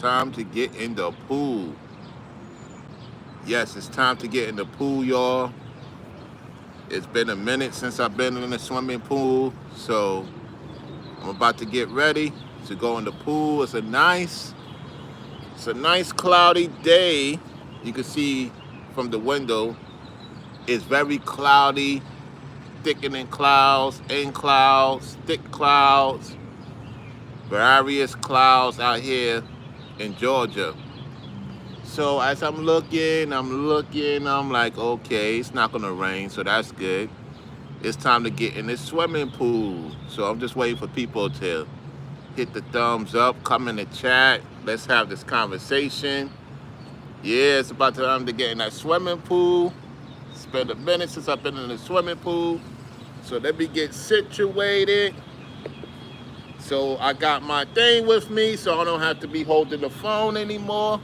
time to get in the pool. Yes, it's time to get in the pool, y'all. It's been a minute since I've been in the swimming pool, so I'm about to get ready to go in the pool. It's a nice cloudy day. You can see from the window, it's very cloudy, thickening clouds, in clouds, thick clouds, various clouds out here in Georgia. So as I'm like, okay, it's not gonna rain, so that's good. It's time to get in this swimming pool. So I'm just waiting for people to hit the thumbs up, come in the chat. Let's have this conversation. Yeah, it's about time to get in that swimming pool. It's been a minute since I've been in the swimming pool. So let me get situated. So I got my thing with me, so I don't have to be holding the phone anymore.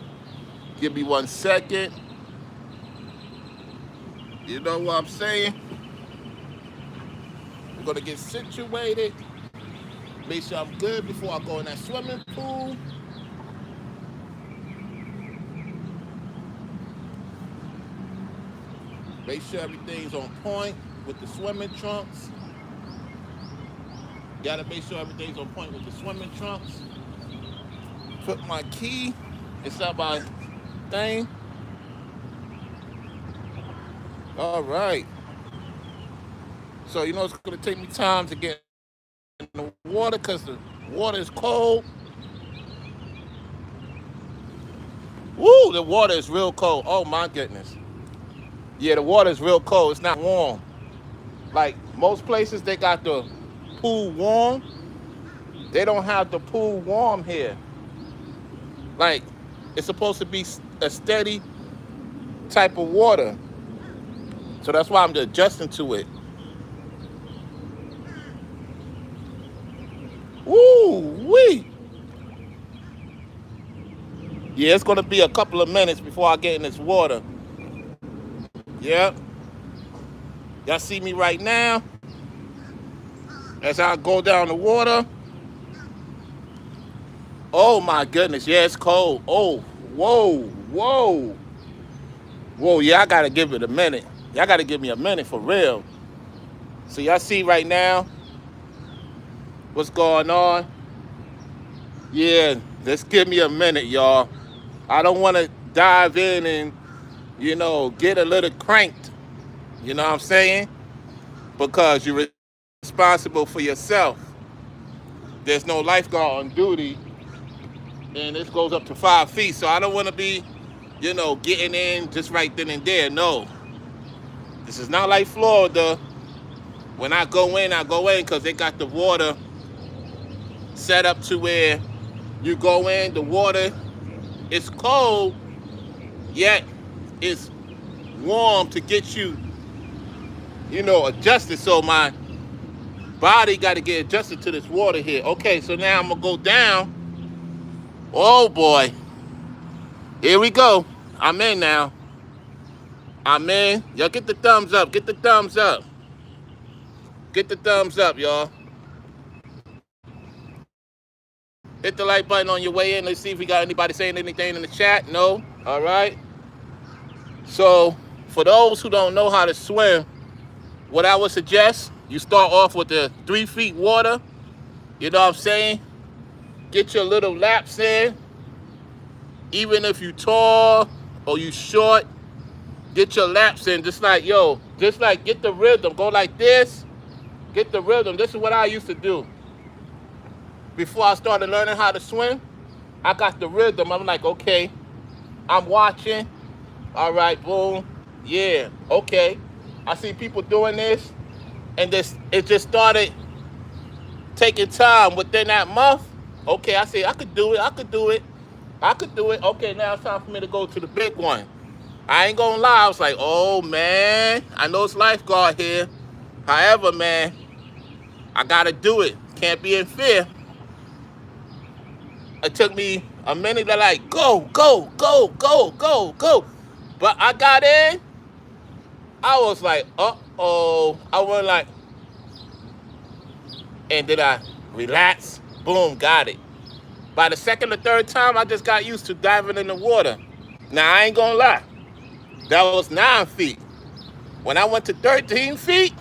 Give me 1 second. You know what I'm saying? I'm gonna get situated. Make sure I'm good before I go in that swimming pool. Make sure everything's on point with the swimming trunks. Gotta make sure everything's on point with the swimming trunks. Put my key inside my thing. All right. So you know it's gonna take me time to get in the water because the water is cold. Woo, the water is real cold. Oh my goodness. Yeah, the water is real cold. It's not warm. Like most places, they got the pool warm. They don't have the pool warm here. Like it's supposed to be a steady type of water. So that's why I'm adjusting to it. Woo wee. Yeah, it's gonna be a couple of minutes before I get in this water. Yep. Y'all see me right now as I go down the water. Oh my goodness, yeah, it's cold. Oh, whoa, whoa. Whoa, yeah, I gotta give it a minute. Y'all gotta give me a minute for real. So y'all see right now what's going on? Yeah, just give me a minute, y'all. I don't wanna dive in and, get a little cranked. You know what I'm saying? Because you're responsible for yourself. There's no lifeguard on duty, and this goes up to 5 feet. So I don't want to be, getting in just right then and there. No, this is not like Florida. When I go in because they got the water set up to where you go in, the water is cold, yet it's warm to get you, adjusted. So my body got to get adjusted to this water here. Okay, so now I'm going to go down. Oh boy. Here we go. I'm in now. I'm in. Y'all get the thumbs up. Get the thumbs up. Get the thumbs up, y'all. Hit the like button on your way in. Let's see if we got anybody saying anything in the chat. No? All right. So, for those who don't know how to swim, what I would suggest, you start off with the 3 feet water. You know what I'm saying? Get your little laps in. Even if you tall or you short, get your laps in. Just like get the rhythm. Go like this. Get the rhythm. This is what I used to do. Before I started learning how to swim, I got the rhythm. I'm like, okay, I'm watching. All right, boom. Yeah, okay. I see people doing this, and it just started taking time within that month. Okay, I said, I could do it. Okay, now it's time for me to go to the big one. I ain't gonna lie, I was like, oh man, I know it's lifeguard here. However, man, I gotta do it. Can't be in fear. It took me a minute to like, go. But I got in. I was like, uh-oh. I went like, and then I relax. Boom, got it. By the second or third time, I just got used to diving in the water. Now, I ain't gonna lie. That was 9 feet. When I went to 13 feet,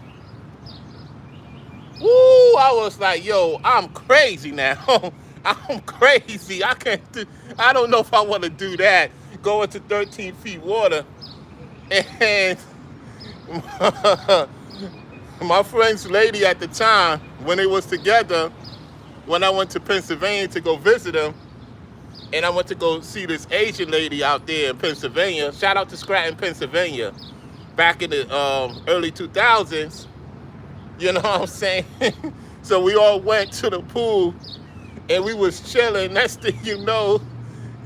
woo, I was like, yo, I'm crazy now. I'm crazy. I don't know if I want to do that. Go into 13 feet water. And my friend's lady at the time, when they was together, when I went to Pennsylvania to go visit them, and I went to go see this Asian lady out there in Pennsylvania. Shout out to Scranton, Pennsylvania. Back in the early 2000s, you know what I'm saying? So we all went to the pool, and we was chilling. Next thing you know,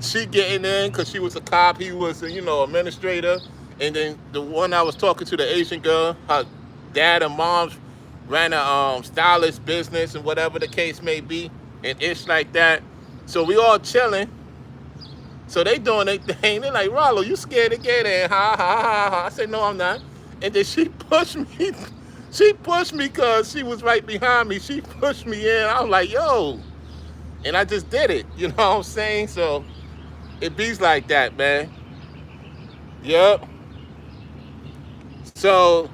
she getting in because she was a cop. He was a, administrator. And then the one I was talking to, the Asian girl, her dad and mom ran a stylist business and whatever the case may be, and ish like that. So we all chilling. So they doing their thing. They're like, Rollo, you scared to get in? Ha, ha, ha, ha. I said, no, I'm not. And then she pushed me. She pushed me because she was right behind me. She pushed me in. I was like, yo. And I just did it. You know what I'm saying? So it bees like that, man. Yep. So,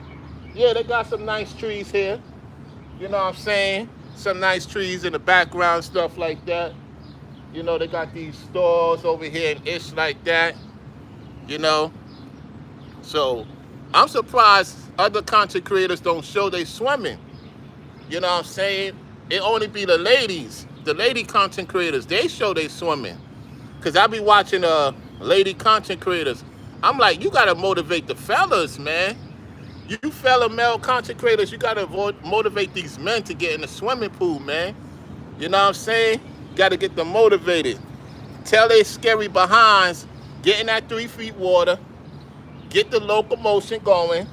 yeah, they got some nice trees here. You know what I'm saying? Some nice trees in the background, stuff like that. You know, they got these stores over here and ish like that. You know? So, I'm surprised other content creators don't show they swimming. You know what I'm saying? It only be the ladies, the lady content creators. They show they swimming. Because I be watching lady content creators. I'm like, you got to motivate the fellas, man. You fella male content creators, you got to motivate these men to get in the swimming pool, man. You know what I'm saying? Got to get them motivated. Tell they scary behinds, get in that 3 feet water, get the locomotion going.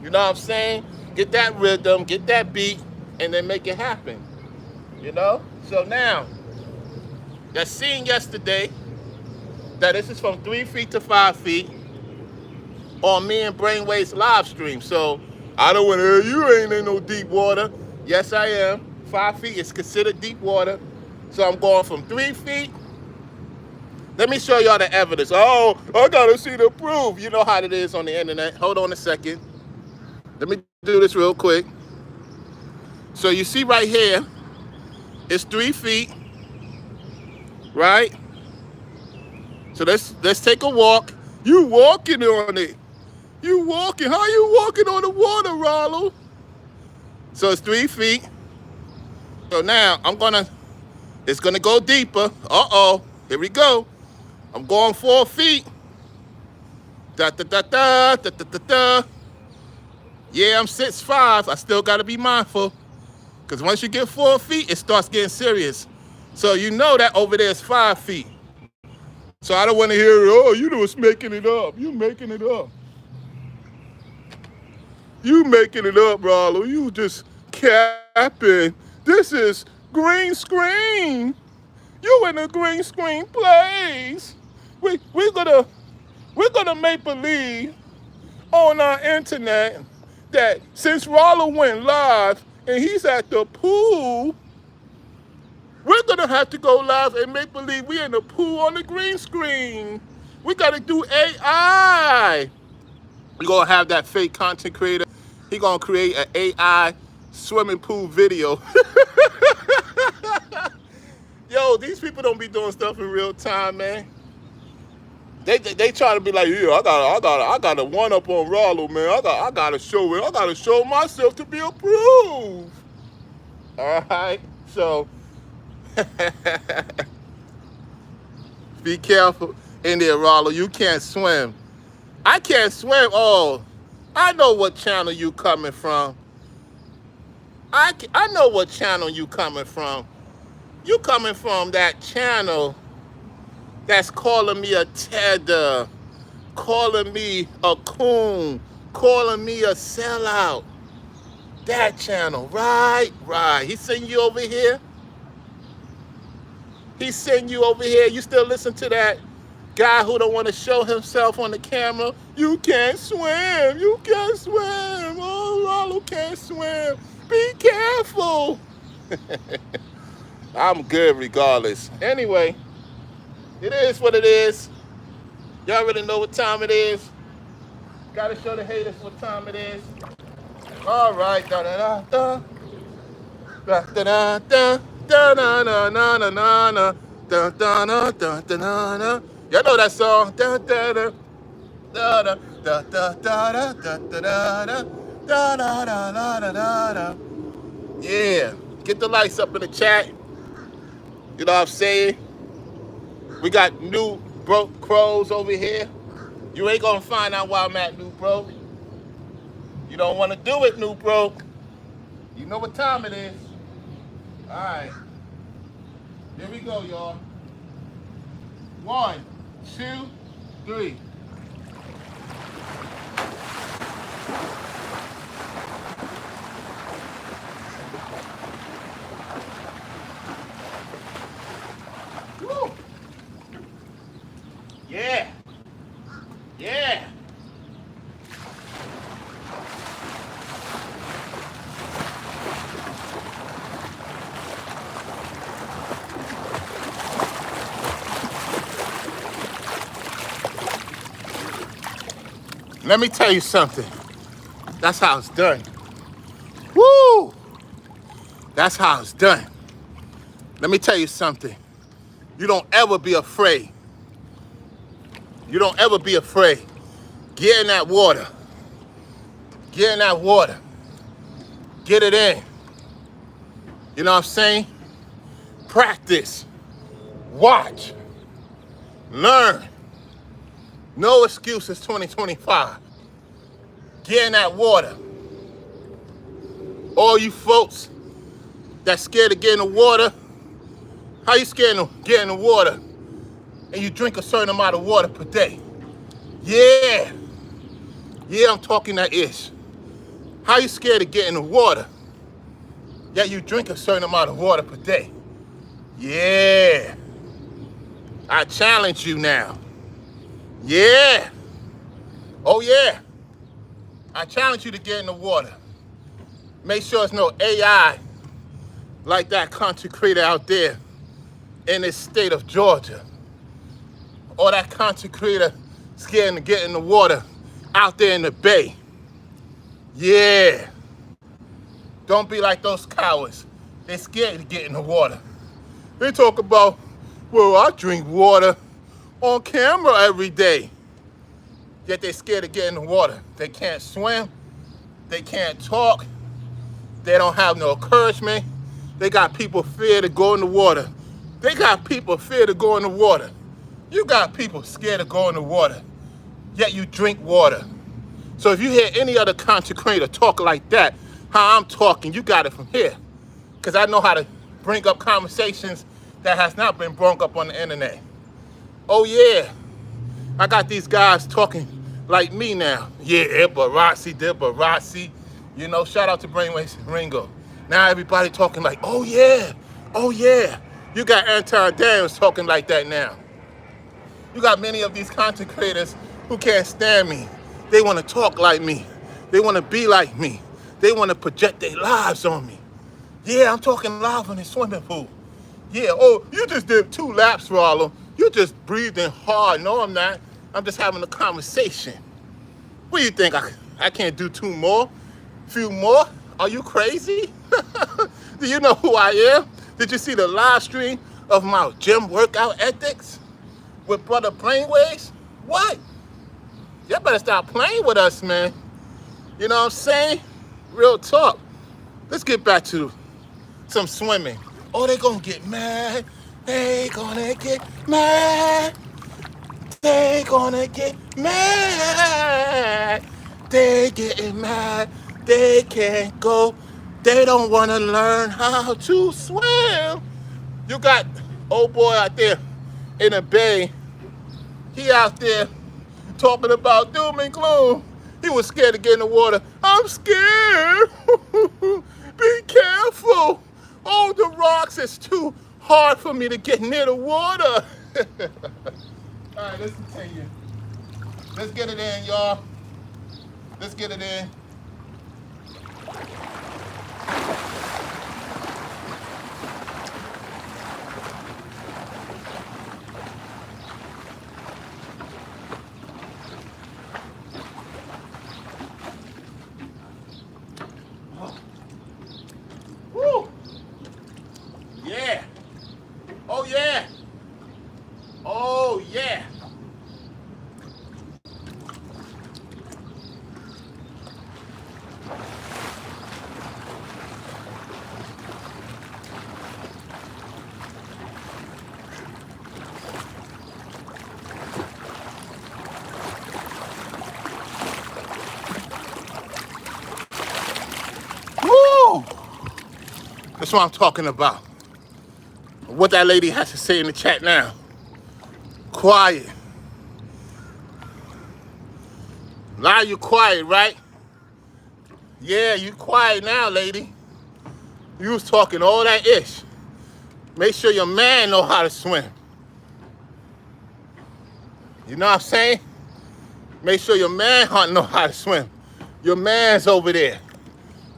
You know what I'm saying? Get that rhythm, get that beat, and then make it happen. You know? So now, that scene yesterday, that this is from 3 feet to 5 feet, on me and Brainwave's live stream. So I don't want to hear you ain't in no deep water. Yes, I am. 5 feet is considered deep water. So I'm going from 3 feet. Let me show y'all the evidence. Oh, I gotta see the proof. You know how it is on the internet. Hold on a second. Let me do this real quick. So you see right here, it's 3 feet, right? So let's take a walk. You walking on it. You walking. How you walking on the water, Rollo? So it's 3 feet. So now it's gonna go deeper. Uh-oh, here we go. I'm going 4 feet. Da da da da da da da da. Yeah, I'm 6'5". I still gotta be mindful. Because once you get 4 feet, it starts getting serious. So you know that over there is 5 feet. So I don't want to hear, oh, you just making it up. You making it up. You making it up, Rollo. You just capping. This is green screen. You in a green screen place. We're gonna make believe on our internet that since Rollo went live and he's at the pool, we're gonna have to go live and make believe we in the pool on the green screen. We gotta do AI. We're gonna have that fake content creator. He gonna create an AI swimming pool video. Yo, these people don't be doing stuff in real time, man. They try to be like, yeah, I got a one up on Rollo, man. I gotta show it. I gotta show myself to be approved. All right, so be careful in there, Rollo. You can't swim. I can't swim. Oh, I know what channel you coming from. I know what channel you coming from. You coming from that channel that's calling me a tedder, calling me a coon, calling me a sellout. That channel, right. He sent you over here. He sent you over here. You still listen to that guy who don't want to show himself on the camera? You can't swim. You can't swim. Oh, Rollo can't swim. Be careful. I'm good regardless. Anyway, it is what it is. Y'all already know what time it is. Gotta show the haters what time it is. All right, da da da da. Da da da da da na na na na na na da da da da da na na. Y'all know that song? Da da da da da da da da da da da da da da da da da da. Yeah, get the lights up in the chat. You know what I'm saying? We got new broke crows over here. You ain't gonna find out why I'm at, new bro. You don't want to do it, new bro. You know what time it is. All right. Here we go, y'all. 1, 2, 3. Woo! Yeah. Yeah. Let me tell you something. That's how it's done. Woo! That's how it's done. Let me tell you something. You don't ever be afraid. You don't ever be afraid. Get in that water. Get in that water. Get it in. You know what I'm saying? Practice. Watch. Learn. No excuses 2025. Get in that water. All you folks that's scared to get in the water, how you scared to get in the water and you drink a certain amount of water per day? Yeah. Yeah, I'm talking that ish. How you scared to get in the water yet you drink a certain amount of water per day? Yeah. I challenge you now. Yeah. Oh yeah. I challenge you to get in the water. Make sure it's no AI like that content creator out there in this state of Georgia. Or that content creator scared to get in the water out there in the bay. Yeah. Don't be like those cowards. They're scared to get in the water. They talk about, well, I drink water on camera every day. Yet they're scared to get in the water. They can't swim. They can't talk. They don't have no encouragement. They got people fear to go in the water. They got people fear to go in the water. You got people scared to go in the water. Yet you drink water. So if you hear any other content creator talk like that, how I'm talking, you got it from here. Because I know how to bring up conversations that has not been brought up on the internet. Oh yeah, I got these guys talking like me now. Yeah, Barassi. You know, shout out to Brainwaves Ringo. Now everybody talking like, oh yeah. You got Anton Daniels talking like that now. You got many of these content creators who can't stand me. They want to talk like me. They want to be like me. They want to project their lives on me. Yeah, I'm talking live in the swimming pool. Yeah, oh, you just did 2 laps, Rollo. You just breathing hard. No, I'm not. I'm just having a conversation. What do you think? I can't do 2 more? Few more? Are you crazy? Do you know who I am? Did you see the live stream of my gym workout ethics with Brother Brainwaves? What? You better stop playing with us, man. You know what I'm saying? Real talk. Let's get back to some swimming. Oh, they gonna get mad. They gonna get mad. They gonna get mad. They getting mad. They can't go. They don't wanna learn how to swim. You got old boy out there in the bay. He out there talking about doom and gloom. He was scared to get in the water. I'm scared. Be careful. Oh, the rocks, it's too hard for me to get near the water. All right, let's continue. Let's get it in, y'all. Let's get it in. Oh, yeah. Woo! That's what I'm talking about. What that lady has to say in the chat now. Quiet. Now you quiet, right? Yeah, you quiet now, lady. You was talking all that ish. Make sure your man know how to swim. You know what I'm saying? Make sure your man know how to swim. Your man's over there.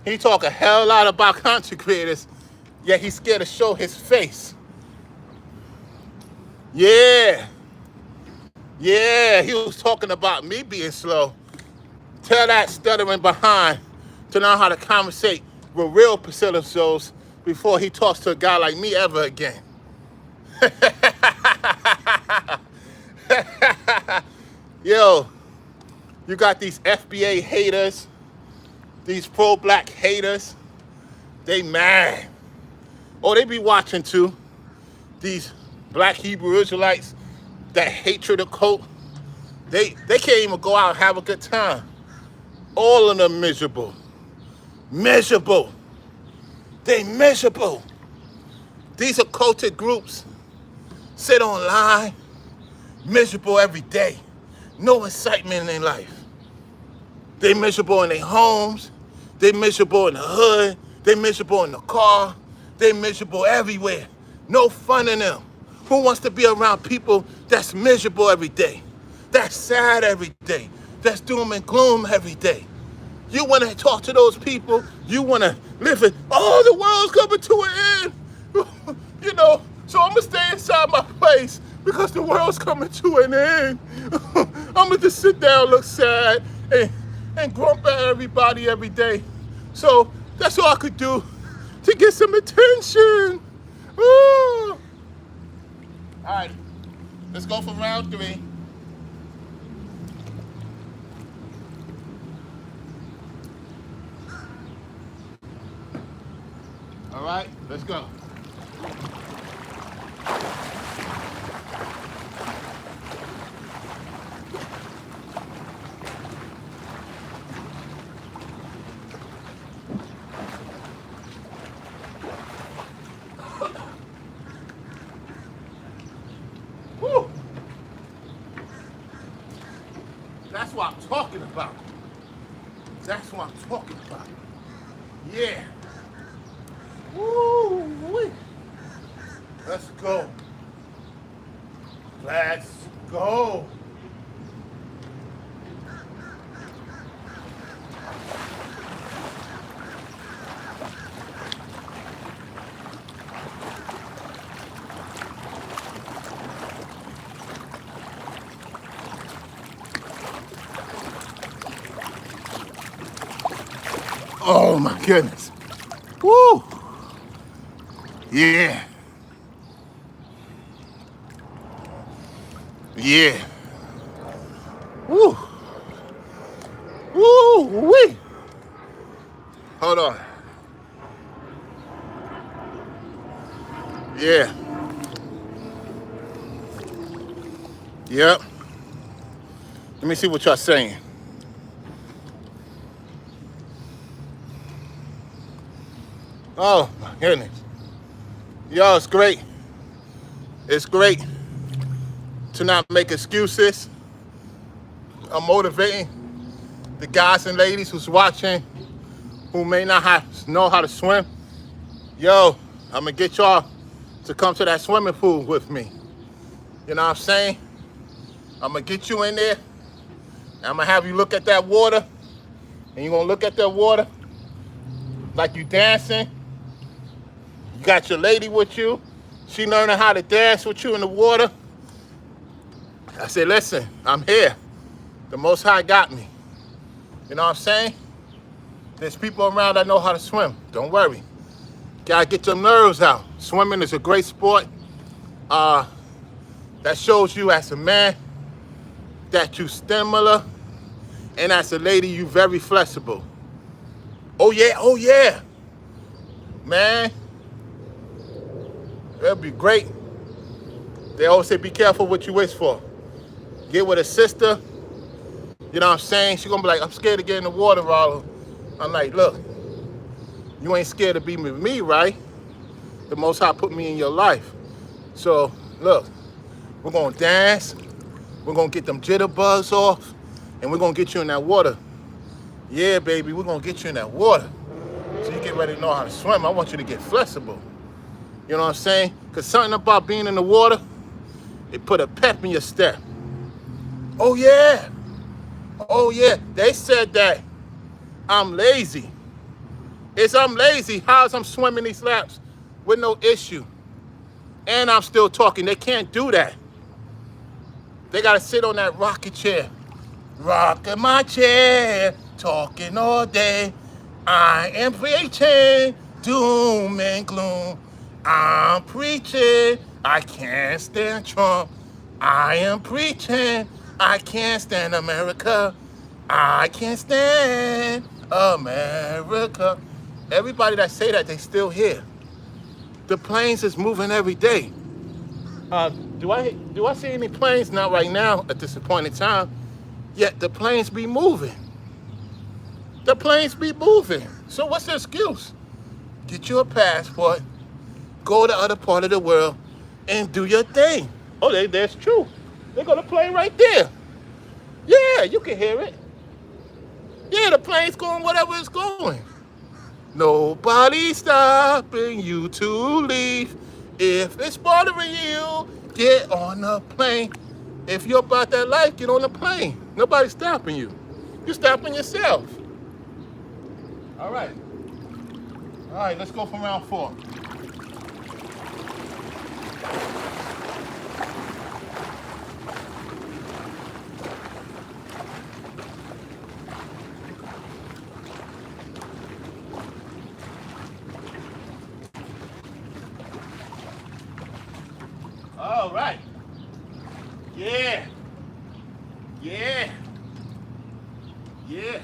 He talk a hell lot about content creators, yet he's scared to show his face. Yeah. Yeah, he was talking about me being slow. Tell that stuttering behind to know how to conversate with real Priscilla shows before he talks to a guy like me ever again. Yo, you got these FBA haters, these pro-black haters. They mad. Oh, they be watching too. These black Hebrew Israelites, that hatred of cult, they can't even go out and have a good time. All of them miserable. Miserable. They miserable. These occulted groups sit online, miserable every day. No excitement in life. They miserable in their homes. They miserable in the hood. They miserable in the car. They miserable everywhere. No fun in them. Who wants to be around people that's miserable every day? That's sad every day. That's doom and gloom every day. You want to talk to those people. You want to live in, oh, the world's coming to an end. You know, so I'm going to stay inside my place because the world's coming to an end. I'm going to just sit down, look sad, and grump at everybody every day. So that's all I could do to get some attention. All right, let's go for round 3. All right, let's go. Woo. That's what I'm talking about. That's what I'm talking about. Yeah. Woo-wee. Let's go. Let's go. Oh my goodness. Woo. Yeah. Yeah. Woo. Woo wee. Hold on. Yeah. Yep. Let me see what y'all saying. Oh my goodness. Yo, it's great. It's great to not make excuses. I'm motivating the guys and ladies who's watching who may not know how to swim. Yo, I'm gonna get y'all to come to that swimming pool with me. You know what I'm saying? I'm gonna get you in there. I'm gonna have you look at that water. And you're gonna look at that water like you dancing. You got your lady with you. She learning how to dance with you in the water. I said, listen, I'm here. The Most High got me. You know what I'm saying? There's people around that know how to swim. Don't worry. Gotta get your nerves out. Swimming is a great sport. That shows you as a man that you similar, and as a lady you very flexible. Oh yeah, man, it'll be great. They always say be careful what you wish for. Get with a sister, you know what I'm saying? She gonna be like, I'm scared to get in the water, Rollo. I'm like, look, you ain't scared to be with me, right? The Most High put me in your life. So, look, we're gonna dance, we're gonna get them jitterbugs off, and we're gonna get you in that water. Yeah, baby, we're gonna get you in that water. So you get ready to know how to swim. I want you to get flexible. You know what I'm saying? Because something about being in the water, it put a pep in your step. Oh yeah, they said that I'm lazy. I'm lazy. How's I'm swimming these laps with no issue? And I'm still talking. They can't do that. They gotta sit on that rocking chair. Rocking my chair, talking all day. I am preaching doom and gloom. I'm preaching, I can't stand Trump. I am preaching, I can't stand America. I can't stand America. Everybody that say that, they still here. The planes is moving every day. Do I see any planes? Not right now at this appointed time. Yet the planes be moving. The planes be moving. So what's the excuse? Get you a passport, go to the other part of the world, and do your thing. Oh, that's true. They got a plane right there. Yeah, you can hear it. Yeah, the plane's going whatever it's going. Nobody's stopping you to leave. If it's bothering you, get on the plane. If you're about that life, get on the plane. Nobody's stopping you. You're stopping yourself. All right, let's go for round 4. All right. Yeah. Yeah. Yeah.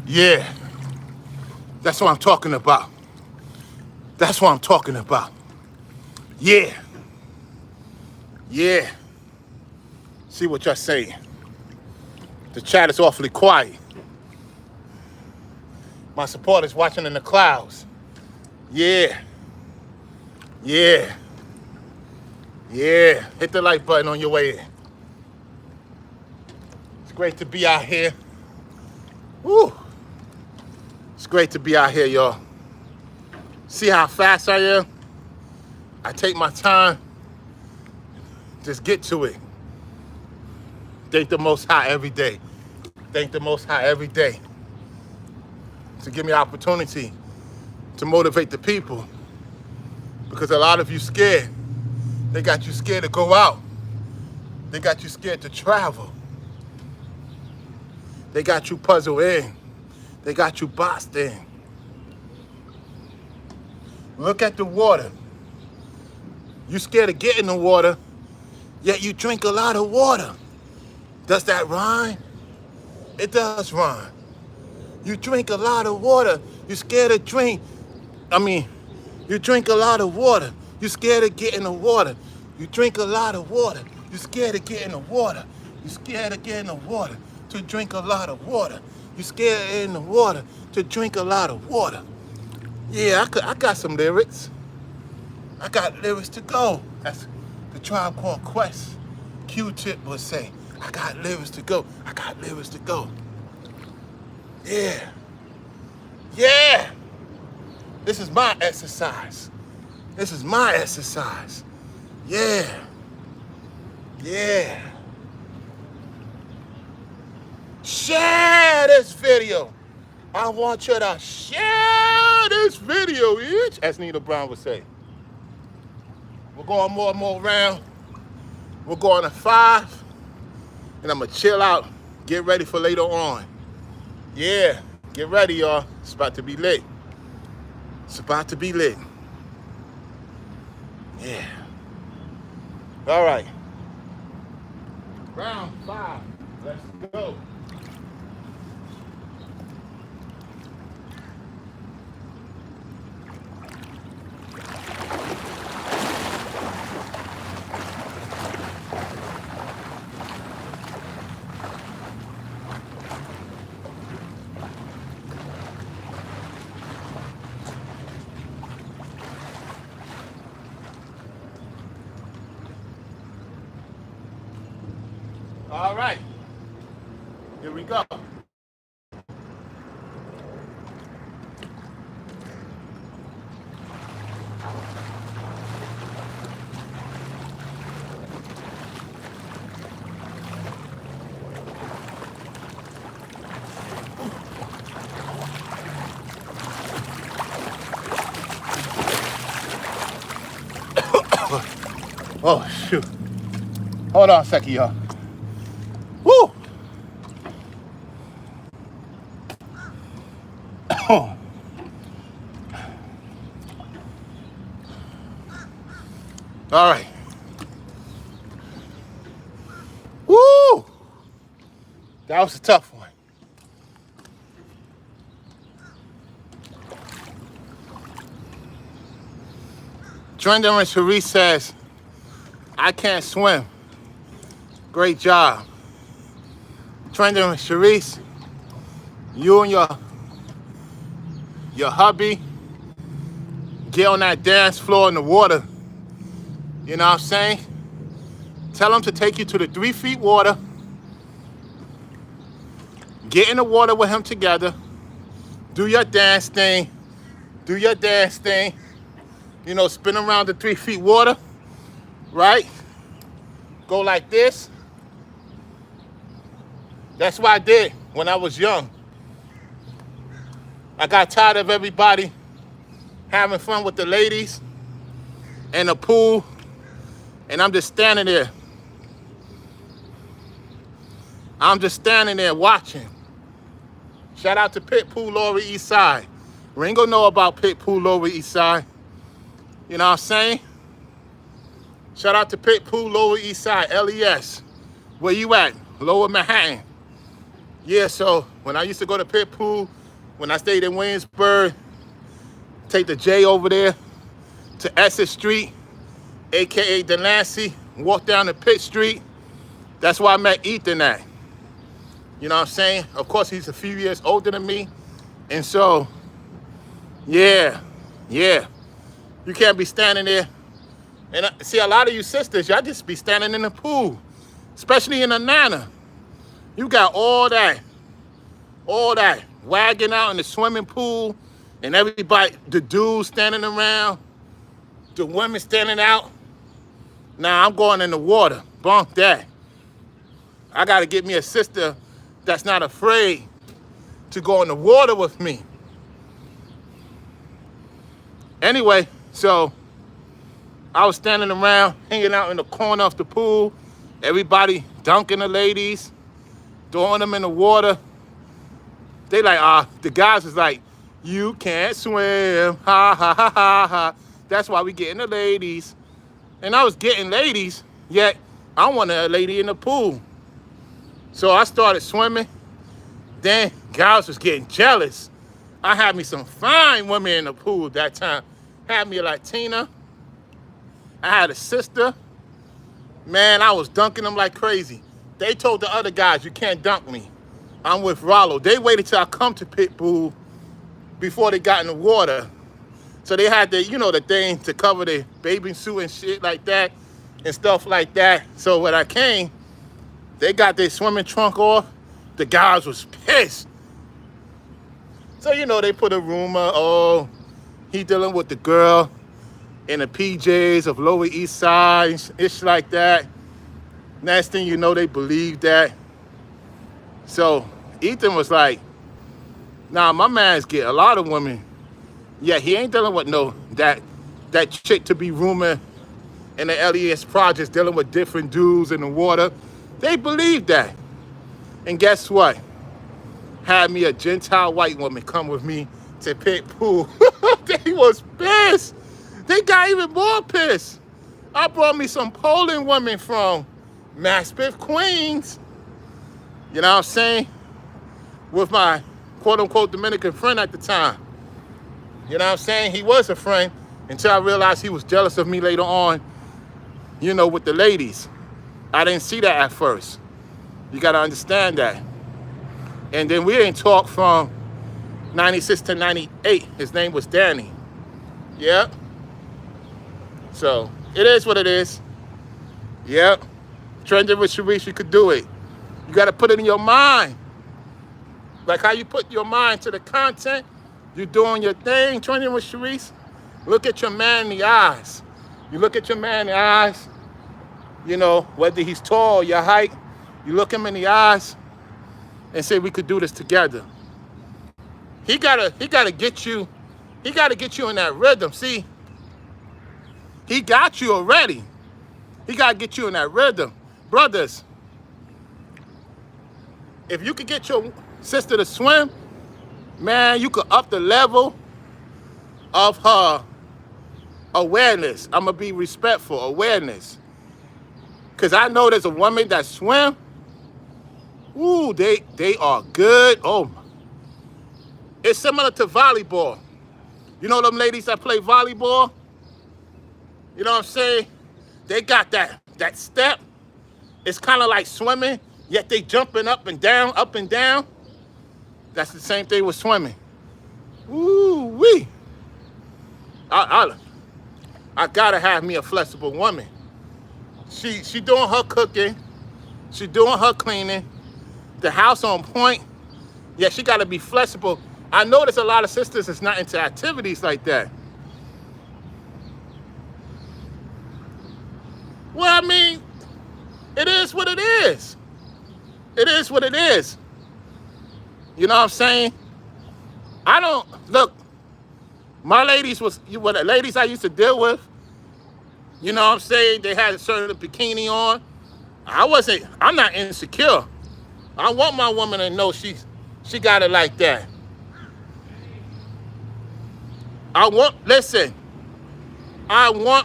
Yeah. That's what I'm talking about. That's what I'm talking about. Yeah. Yeah. See what you're saying. The chat is awfully quiet. My supporters watching in the clouds. Yeah. Yeah. Yeah. Hit the like button on your way in. It's great to be out here. Woo. It's great to be out here, y'all. See how fast I am? I take my time. Just get to it. Thank the Most High every day. Thank the Most High every day to give me opportunity to motivate the people. Because a lot of you scared. They got you scared to go out. They got you scared to travel. They got you puzzled in. They got you boxed in. Look at the water. You scared of getting the water, yet you drink a lot of water. Does that rhyme? It does rhyme. You drink a lot of water. You scared of drink. You drink a lot of water. You scared of getting the water. You drink a lot of water. You scared of getting the water. You scared of getting the water to drink a lot of water. You scared in the water to drink a lot of water. Yeah, I got some lyrics. I got lyrics to go. That's the Tribe Called Quest. Q-Tip would say, I got lyrics to go. I got lyrics to go. Yeah. Yeah. This is my exercise. This is my exercise. Yeah. Yeah. Share this video. I want you to share this video, bitch, as Nina Brown would say. We're going more and more around. We're going to 5, and I'm going to chill out, get ready for later on. Yeah, get ready, y'all. It's about to be lit. It's about to be lit. Yeah. All right. Round 5. Let's go. All right. Here we go. Oh, shoot. Hold on a second, y'all. Woo! All right. Woo! That was a tough one. Trending and Sharice says, I can't swim. Great job. Trending and Sharice, you and your hubby get on that dance floor in the water. You know what I'm saying? Tell him to take you to the 3 feet water. Get in the water with him together. Do your dance thing. Do your dance thing. You know, spin around the 3 feet water, right? Go like this. That's what I did when I was young. I got tired of everybody having fun with the ladies in the pool, and I'm just standing there. I'm just standing there watching. Shout out to Pit Pool Lower East Side. Ringo know about Pit Pool Lower East Side. You know what I'm saying? Shout out to Pit Pool Lower East Side, LES. Where you at? Lower Manhattan. Yeah, so when I used to go to Pit Pool, when I stayed in Williamsburg, take the J over there to Essex Street, AKA Delancey, walk down to Pitt Street. That's where I met Ethan at. You know what I'm saying? Of course, he's a few years older than me. And so, yeah. You can't be standing there. And see, a lot of you sisters, y'all just be standing in the pool, especially in Atlanta. You got all that wagging out in the swimming pool, and everybody, the dudes standing around, the women standing out. Nah, I'm going in the water. Bunk that. I got to get me a sister that's not afraid to go in the water with me. Anyway, so I was standing around, hanging out in the corner of the pool, everybody dunking the ladies, throwing them in the water. They like, the guys was like, you can't swim, ha, ha, ha, ha, ha. That's why we getting the ladies. And I was getting ladies, yet I wanted a lady in the pool. So I started swimming. Then guys was getting jealous. I had me some fine women in the pool that time. Had me a Latina. I had a sister. Man, I was dunking them like crazy. They told the other guys, you can't dunk me. I'm with Rollo. They waited till I come to Pit Pool before they got in the water. So they had the, the thing to cover their bathing suit and shit like that and stuff like that. So when I came, they got their swimming trunk off. The guys was pissed. So, they put a rumor, he dealing with the girl in the PJs of Lower East Side, ish like that. Next thing you know, they believed that. So Ethan was like, Now, my man's get a lot of women. Yeah, he ain't dealing with no, that chick to be rooming in the LES projects, dealing with different dudes in the water. They believe that. And guess what? Had me a Gentile white woman come with me to pit pool. They was pissed. They got even more pissed. I brought me some Poland women from Maspeth, Queens. You know what I'm saying? With my quote-unquote Dominican friend at the time. You know what I'm saying? He was a friend until I realized he was jealous of me later on, you know, with the ladies. I didn't see that at first. You got to understand that. And then we didn't talk from 96 to 98. His name was Danny. Yep. So it is what it is. Yep. Trending with Sharice, you could do it. You got to put it in your mind. Like how you put your mind to the content. You're doing your thing, trending with Sharice. Look at your man in the eyes. You look at your man in the eyes, you know, whether he's tall, your height, you look him in the eyes and say, we could do this together. He gotta get you in that rhythm. See, he got you already. He gotta get you in that rhythm. Brothers, if you could get your sister to swim, man, you could up the level of her awareness. I'm gonna be respectful, awareness. Cause I know there's a woman that swim. Ooh, they are good. Oh, it's similar to volleyball. You know them ladies that play volleyball? You know what I'm saying? They got that step. It's kind of like swimming, yet they jumping up and down, up and down. That's the same thing with swimming. Ooh wee. I gotta have me a flexible woman. She doing her cooking, she doing her cleaning, the house on point. Yeah, she gotta be flexible. I know there's a lot of sisters that's not into activities like that. Well, I mean, it is what it is. It is what it is. You know what I'm saying? I don't, look, my ladies the ladies I used to deal with, you know what I'm saying? They had a certain bikini on. I'm not insecure. I want my woman to know she got it like that. I want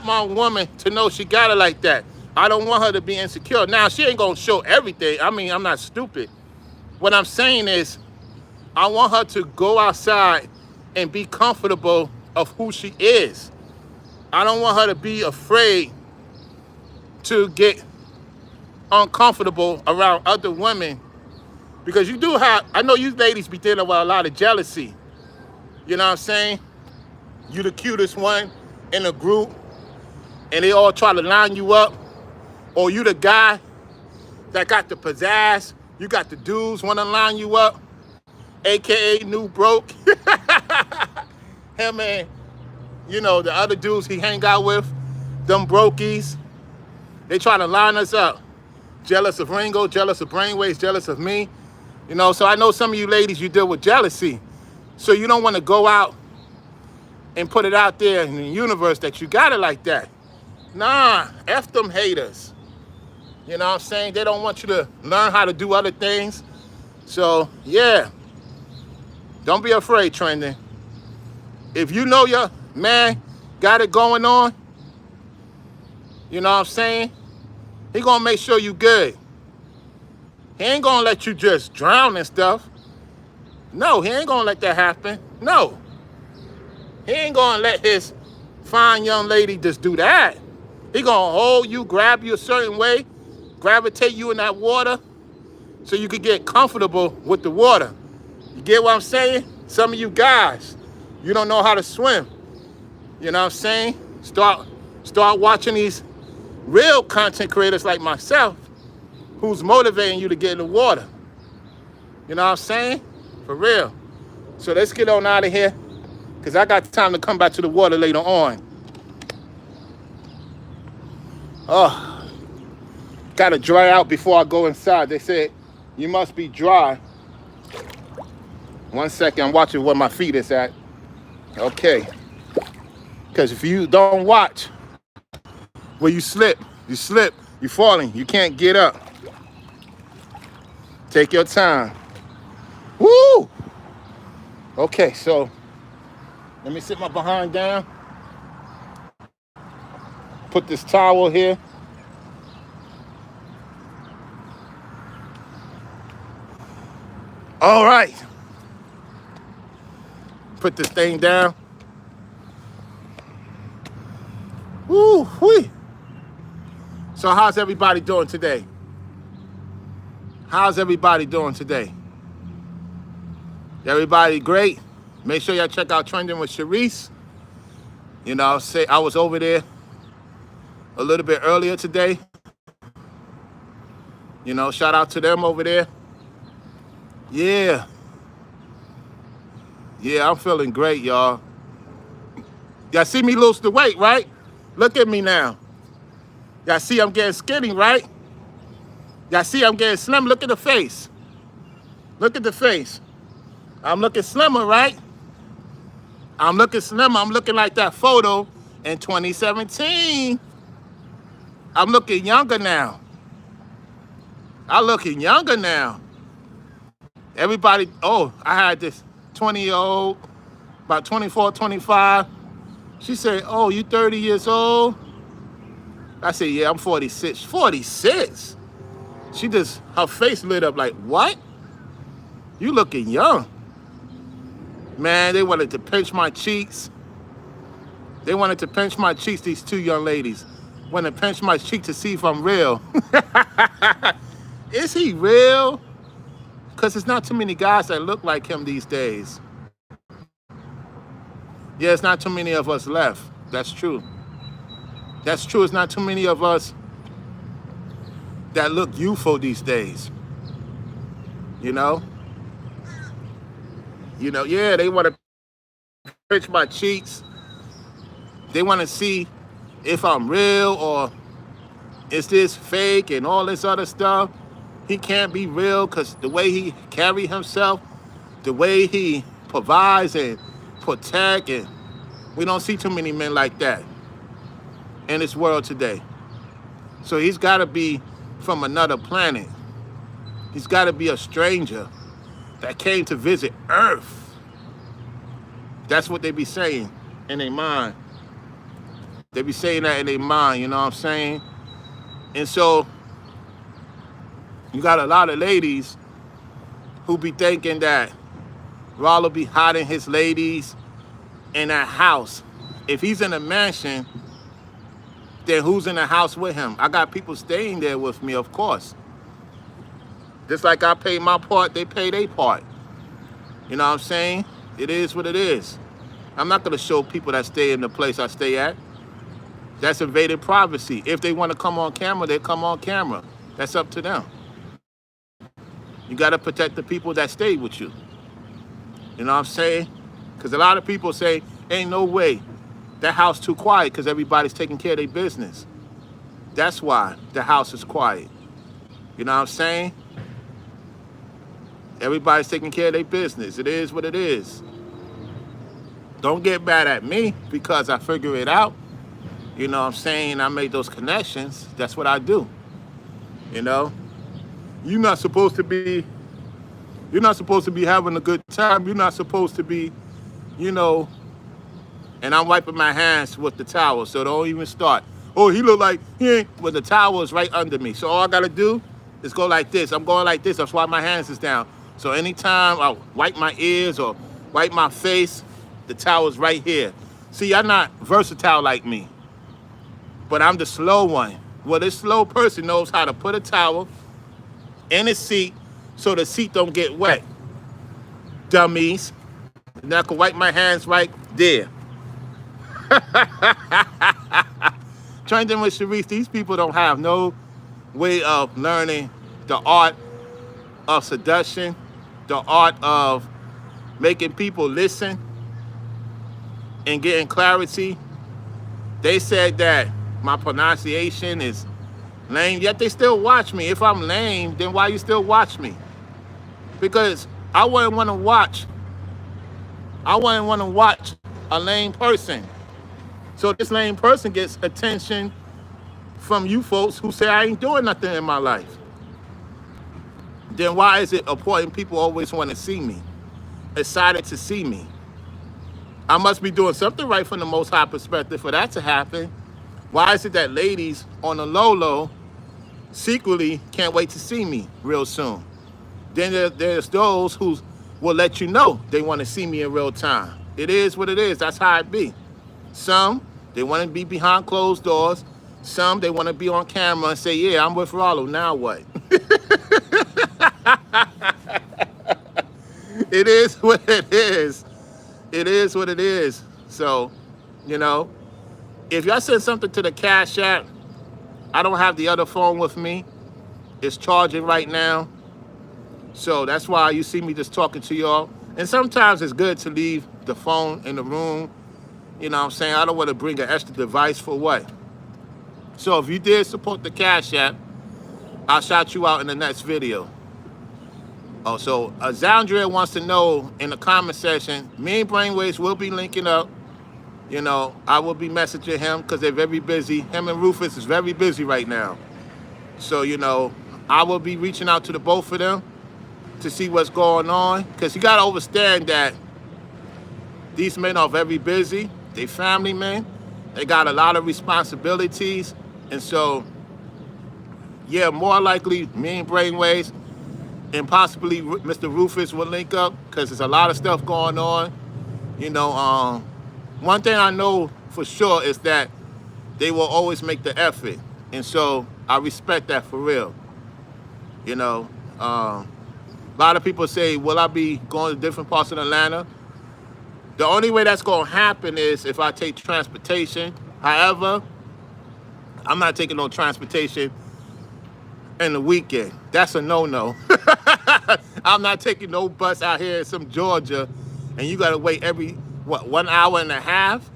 my woman to know she got it like that. I don't want her to be insecure. Now, she ain't gonna show everything. I mean, I'm not stupid. What I'm saying is, I want her to go outside and be comfortable of who she is. I don't want her to be afraid to get uncomfortable around other women. Because you do have, I know you ladies be dealing with a lot of jealousy. You know what I'm saying? You the cutest one in the group, and they all try to line you up. Or you the guy that got the pizzazz. You got the dudes want to line you up, AKA new broke. Him and, you know, the other dudes he hang out with, them brokies. They try to line us up. Jealous of Ringo, jealous of Brainwaves, jealous of me. You know, so I know some of you ladies, you deal with jealousy. So you don't want to go out and put it out there in the universe that you got it like that. Nah, F them haters. You know what I'm saying? They don't want you to learn how to do other things. So, yeah. Don't be afraid, trending. If you know your man got it going on, you know what I'm saying? He gonna make sure you good. He ain't gonna let you just drown and stuff. No, he ain't gonna let that happen. No. He ain't gonna let his fine young lady just do that. He gonna hold you, grab you a certain way, gravitate you in that water so you could get comfortable with the water. You get what I'm saying? Some of you guys, you don't know how to swim. You know what I'm saying? Start watching these real content creators like myself who's motivating you to get in the water. You know what I'm saying? For real. So let's get on out of here because I got time to come back to the water later on. Oh. Gotta dry out before I go inside. They said you must be dry 1 second, I'm watching where my feet is at. Okay. Because if you don't watch where you slip, you're falling, you can't get up. Take your time. Woo! Okay, so let me sit my behind down. Put this towel here. All right. Put this thing down. Woo wee. So how's everybody doing today? How's everybody doing today? Everybody great? Make sure y'all check out Trending with Sharice. You know, say I was over there a little bit earlier today. You know, shout out to them over there. Yeah. Yeah, I'm feeling great, y'all. Y'all see me lose the weight, right? Look at me now. Y'all see I'm getting skinny, right? Y'all see I'm getting slim. Look at the face. Look at the face. I'm looking slimmer, right? I'm looking slimmer. I'm looking like that photo in 2017. I'm looking younger now. I'm looking younger now. Everybody, oh, I had this 20-year-old, about 24, 25. She said, oh, you 30 years old? I said, yeah, I'm 46. 46? She just, her face lit up like, what? You looking young. Man, they wanted to pinch my cheeks. They wanted to pinch my cheeks, these two young ladies. Wanted to pinch my cheek to see if I'm real. Is he real? Because there's not too many guys that look like him these days. Yeah, it's not too many of us left. That's true. That's true. It's not too many of us that look youthful these days. You know? You know, yeah, they want to pinch my cheeks. They want to see if I'm real or is this fake and all this other stuff. He can't be real because the way he carry himself, the way he provides and protect, and we don't see too many men like that in this world today. So he's got to be from another planet. He's got to be a stranger that came to visit Earth. That's what they be saying in their mind. They be saying that in their mind, you know what I'm saying? And so you got a lot of ladies who be thinking that Rollo be hiding his ladies in that house. If he's in a mansion, then who's in the house with him? I got people staying there with me, of course. Just like I pay my part, they pay their part. You know what I'm saying? It is what it is. I'm not gonna show people that stay in the place I stay at. That's invaded privacy. If they want to come on camera, they come on camera. That's up to them. You gotta protect the people that stay with you. You know what I'm saying? Because a lot of people say, ain't no way. That house too quiet because everybody's taking care of their business. That's why the house is quiet. You know what I'm saying? Everybody's taking care of their business. It is what it is. Don't get mad at me because I figure it out. You know what I'm saying? I made those connections. That's what I do. You know? You're not supposed to be having a good time. You're not supposed to be, you know, and I'm wiping my hands with the towel, so don't even start. Oh, he look like he ain't, well, the towel is right under me. So all I gotta do is go like this. I'm going like this. That's why my hands is down. So anytime I wipe my ears or wipe my face, the towel is right here. See, I'm not versatile like me, but I'm the slow one. Well, this slow person knows how to put a towel in a seat so the seat don't get wet. Dummies. And I can wipe my hands right there. Trending with Sharice, these people don't have no way of learning the art of seduction, the art of making people listen and getting clarity. They said that my pronunciation is lame, yet they still watch me. If I'm lame, then why you still watch me? Because I wouldn't want to watch I wouldn't want to watch a lame person. So this lame person gets attention from you folks who say I ain't doing nothing in my life. Then why is it important people always want to see me, excited to see me? I must be doing something right from the Most High perspective for that to happen. Why is it that ladies on the low secretly can't wait to see me real soon? Then there's those who will let you know they want to see me in real time. It is what it is. That's how it be. Some, they want to be behind closed doors. Some, they want to be on camera and say, yeah, I'm with Rollo. Now what? It is what it is. It is what it is. So, you know, if y'all send something to the Cash App, I don't have the other phone with me. It's charging right now. So that's why you see me just talking to y'all. And sometimes it's good to leave the phone in the room. You know what I'm saying? I don't want to bring an extra device for what? So if you did support the Cash App, I'll shout you out in the next video. Oh, so Zandria wants to know in the comment section, me and Brainwaves will be linking up. You know, I will be messaging him because they're very busy. Him and Rufus is very busy right now. So, you know, I will be reaching out to the both of them to see what's going on. Because you got to understand that these men are very busy. They family men. They got a lot of responsibilities. And so, yeah, more likely me and Brainwaves and possibly Mr. Rufus will link up because there's a lot of stuff going on. You know, one thing I know for sure is that they will always make the effort. And so I respect that for real. You know, a lot of people say, will I be going to different parts of Atlanta? The only way that's going to happen is if I take transportation. However, I'm not taking no transportation in the weekend. That's a no-no. I'm not taking no bus out here in some Georgia and you got to wait every, what, 1 hour and a half?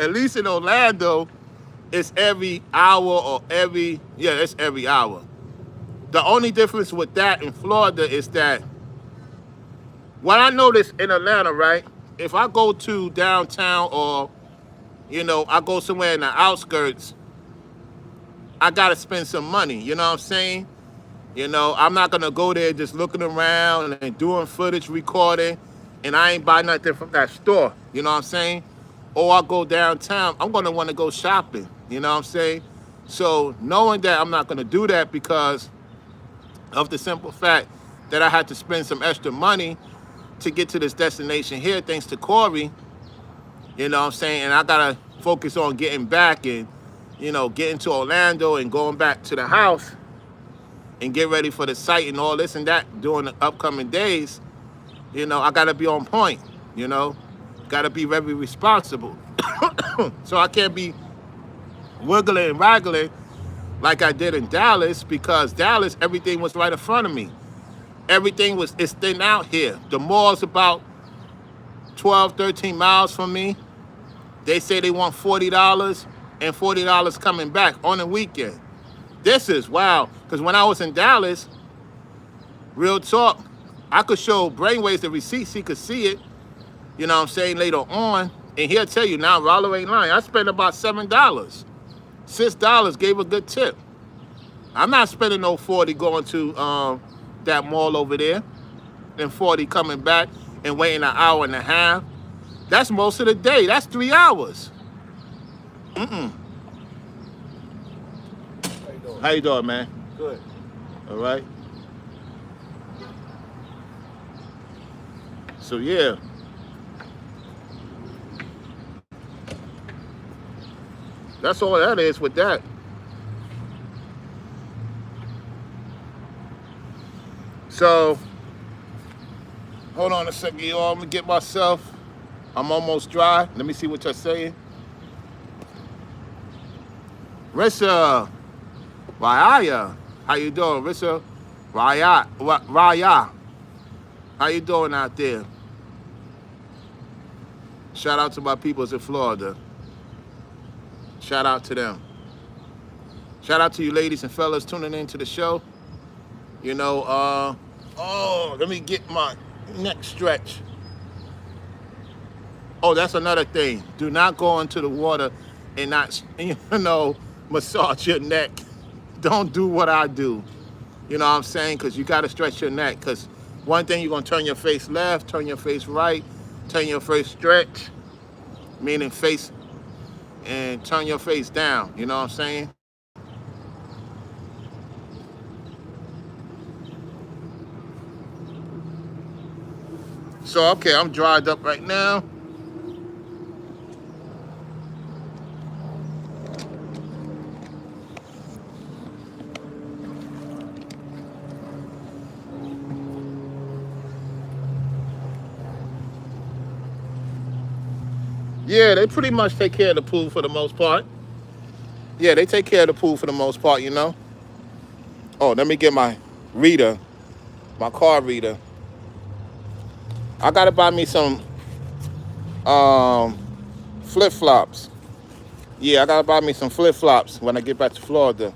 At least in Orlando, it's every hour or every, yeah, it's every hour. The only difference with that in Florida is that what I noticed in Atlanta, right? If I go to downtown or, you know, I go somewhere in the outskirts, I got to spend some money, you know what I'm saying? You know, I'm not going to go there just looking around and doing footage, recording, and I ain't buy nothing from that store, you know what I'm saying? Or I go downtown, I'm going to want to go shopping, you know what I'm saying? So knowing that I'm not going to do that because of the simple fact that I had to spend some extra money to get to this destination here, thanks to Corey, you know what I'm saying? And I got to focus on getting back and, you know, getting to Orlando and going back to the house and get ready for the site and all this and that during the upcoming days. You know, I got to be on point, you know, got to be very responsible. So I can't be wiggling and waggling like I did in Dallas because Dallas, everything was right in front of me. Everything was, it's thin out here. The mall's about 12, 13 miles from me. They say they want $40 and $40 coming back on the weekend. This is wow. Because when I was in Dallas, real talk, I could show Brainwaves the receipts. He could see it, you know what I'm saying, later on. And he'll tell you now, Rollo ain't lying. I spent about $7. $6 gave a good tip. I'm not spending no 40 going to that mall over there and 40 coming back and waiting an hour and a half. That's most of the day. That's 3 hours. How you doing, man? Good. All right. So, yeah. That's all that is with that. So, hold on a second, y'all. I'm going to get myself. I'm almost dry. Let me see what you're saying. Rissa Raya. How you doing, Rissa Raya? How you doing out there? Shout out to my peoples in Florida. Shout out to them. Shout out to you ladies and fellas tuning into the show. You know, oh, let me get my Neck stretch. Oh, that's another thing. Do not go into the water and not, massage your neck. Don't do what I do. You know what I'm saying? Because you got to stretch your neck. Because one thing, you're going to turn your face left, turn your face right, turn your face stretch, meaning face, and turn your face down. You know what I'm saying? So, okay, I'm dried up right now. Yeah, they pretty much take care of the pool for the most part. Yeah, they take care of the pool for the most part. Oh, let me get my reader, my car reader. I gotta buy me some um, flip flops. Yeah, I gotta buy me some flip flops when I get back to Florida.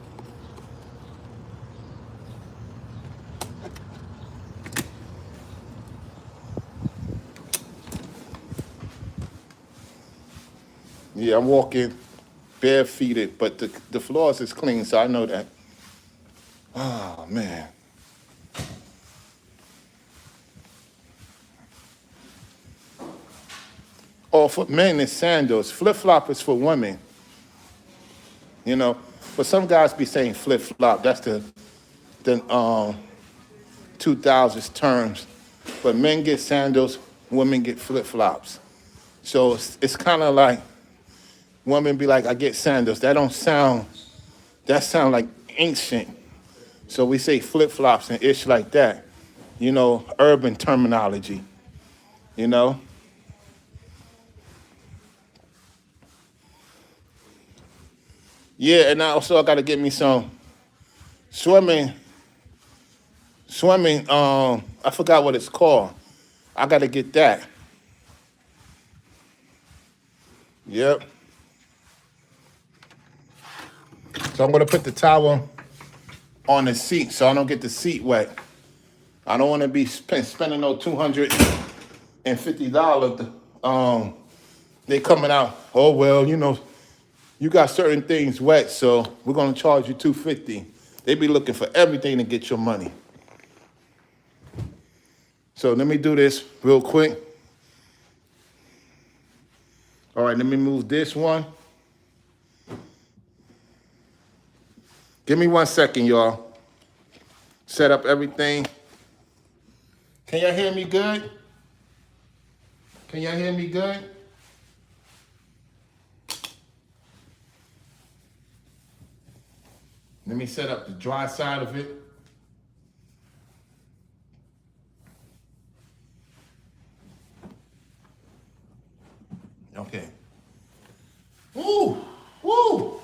Yeah, I'm walking barefooted, but the floors is clean, so I know that. Oh man. Or for men, it's sandals. Flip flop is for women. You know, but some guys be saying flip flop. That's the 2000s terms. But men get sandals, women get flip flops. So it's kind of like women be like, I get sandals. That sound like ancient. So we say flip flops and ish like that. Urban terminology. You know. Yeah, and I got to get me some swimming. Swimming. I forgot what it's called. I got to get that. Yep. So I'm gonna put the towel on the seat so I don't get the seat wet. I don't want to be spending no $250. They coming out. Oh well, you got certain things wet, so we're gonna charge you $250. They be looking for everything to get your money. So let me do this real quick. All right, let me move this one. Give me 1 second, y'all. Set up everything. Can y'all hear me good? Can y'all hear me good? Let me set up the dry side of it. Okay. Woo! Woo!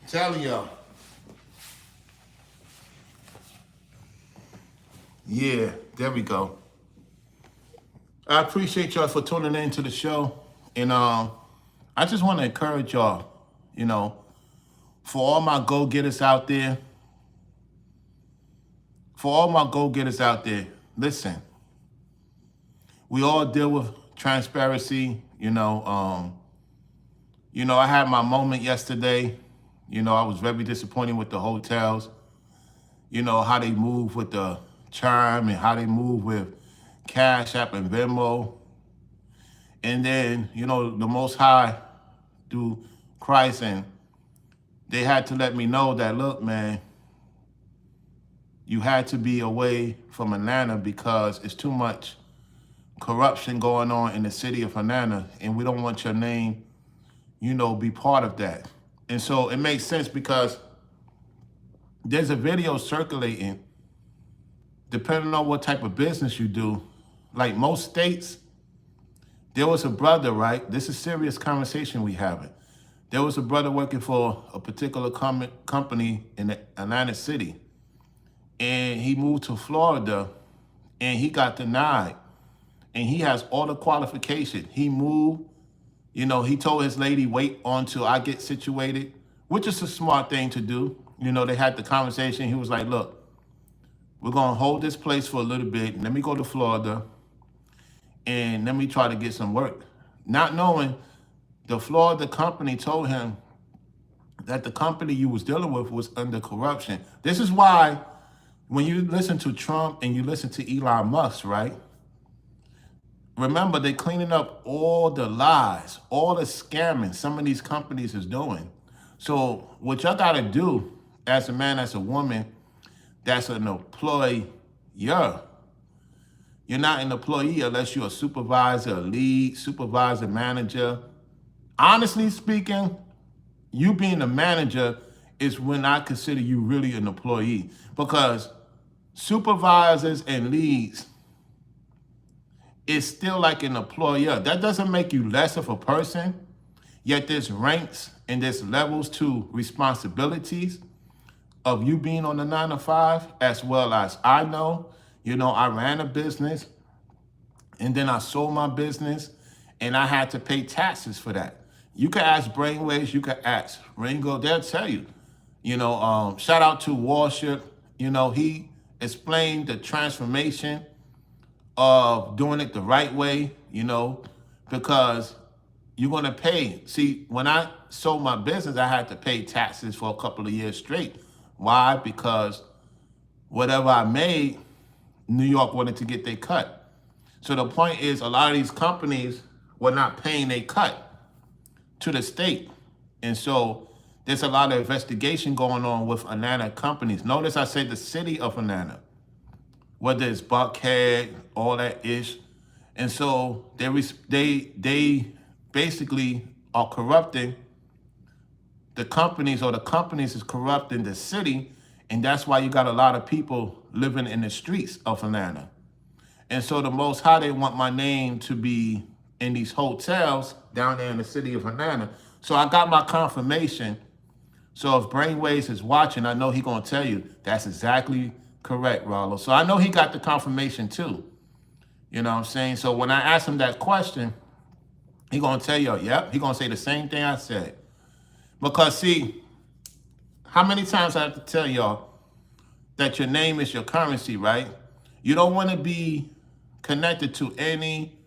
Tell y'all. Yeah, there we go. I appreciate y'all for tuning in to the show. And I just want to encourage y'all, you know, for all my go-getters out there, listen, we all deal with transparency, I had my moment yesterday. I was very disappointed with the hotels, how they move with the charm and how they move with Cash App and Venmo. And then, the Most High, through Christ, and they had to let me know that, look, man, you had to be away from Atlanta because it's too much corruption going on in the city of Atlanta, and we don't want your name, be part of that. And so it makes sense because there's a video circulating, depending on what type of business you do, like most states, there was a brother, right? This is serious conversation we having. There was a brother working for a particular company in Atlantic City, and he moved to Florida, and he got denied. And he has all the qualification. He moved, he told his lady, wait until I get situated, which is a smart thing to do. They had the conversation. He was like, look, We're gonna hold this place for a little bit. Let me go to Florida and let me try to get some work. Not knowing the Florida company told him that the company you was dealing with was under corruption. This is why when you listen to Trump and you listen to Elon Musk, right? Remember, they're cleaning up all the lies, all the scamming some of these companies is doing. So what y'all gotta do as a man, as a woman, that's an employer. You're not an employee unless you're a supervisor, a lead, supervisor, manager. Honestly speaking, you being a manager is when I consider you really an employee, because supervisors and leads is still like an employer. That doesn't make you less of a person, yet there's ranks and there's levels to responsibilities of you being on the 9 to 5, as well as I know, I ran a business and then I sold my business and I had to pay taxes for that. You can ask Brainwaves, you can ask Ringo, they'll tell you. Shout out to Worship. He explained the transformation of doing it the right way, because you're going to pay. See, when I sold my business, I had to pay taxes for a couple of years straight. Why? Because whatever I made, New York wanted to get their cut. So the point is, a lot of these companies were not paying their cut to the state. And so there's a lot of investigation going on with Atlanta companies. Notice I say the city of Atlanta, whether it's Buckhead, all that ish. And so they basically are corrupting the companies, or the companies is corrupting the city. And that's why you got a lot of people living in the streets of Atlanta. And so the Most High, they want my name to be in these hotels down there in the city of Atlanta. So I got my confirmation. So if Brainwaves is watching, I know he's going to tell you that's exactly correct, Rollo. So I know he got the confirmation too. You know what I'm saying? So when I ask him that question, he going to tell you, yep, he going to say the same thing I said. Because see, how many times I have to tell y'all that your name is your currency, right? You don't want to be connected to any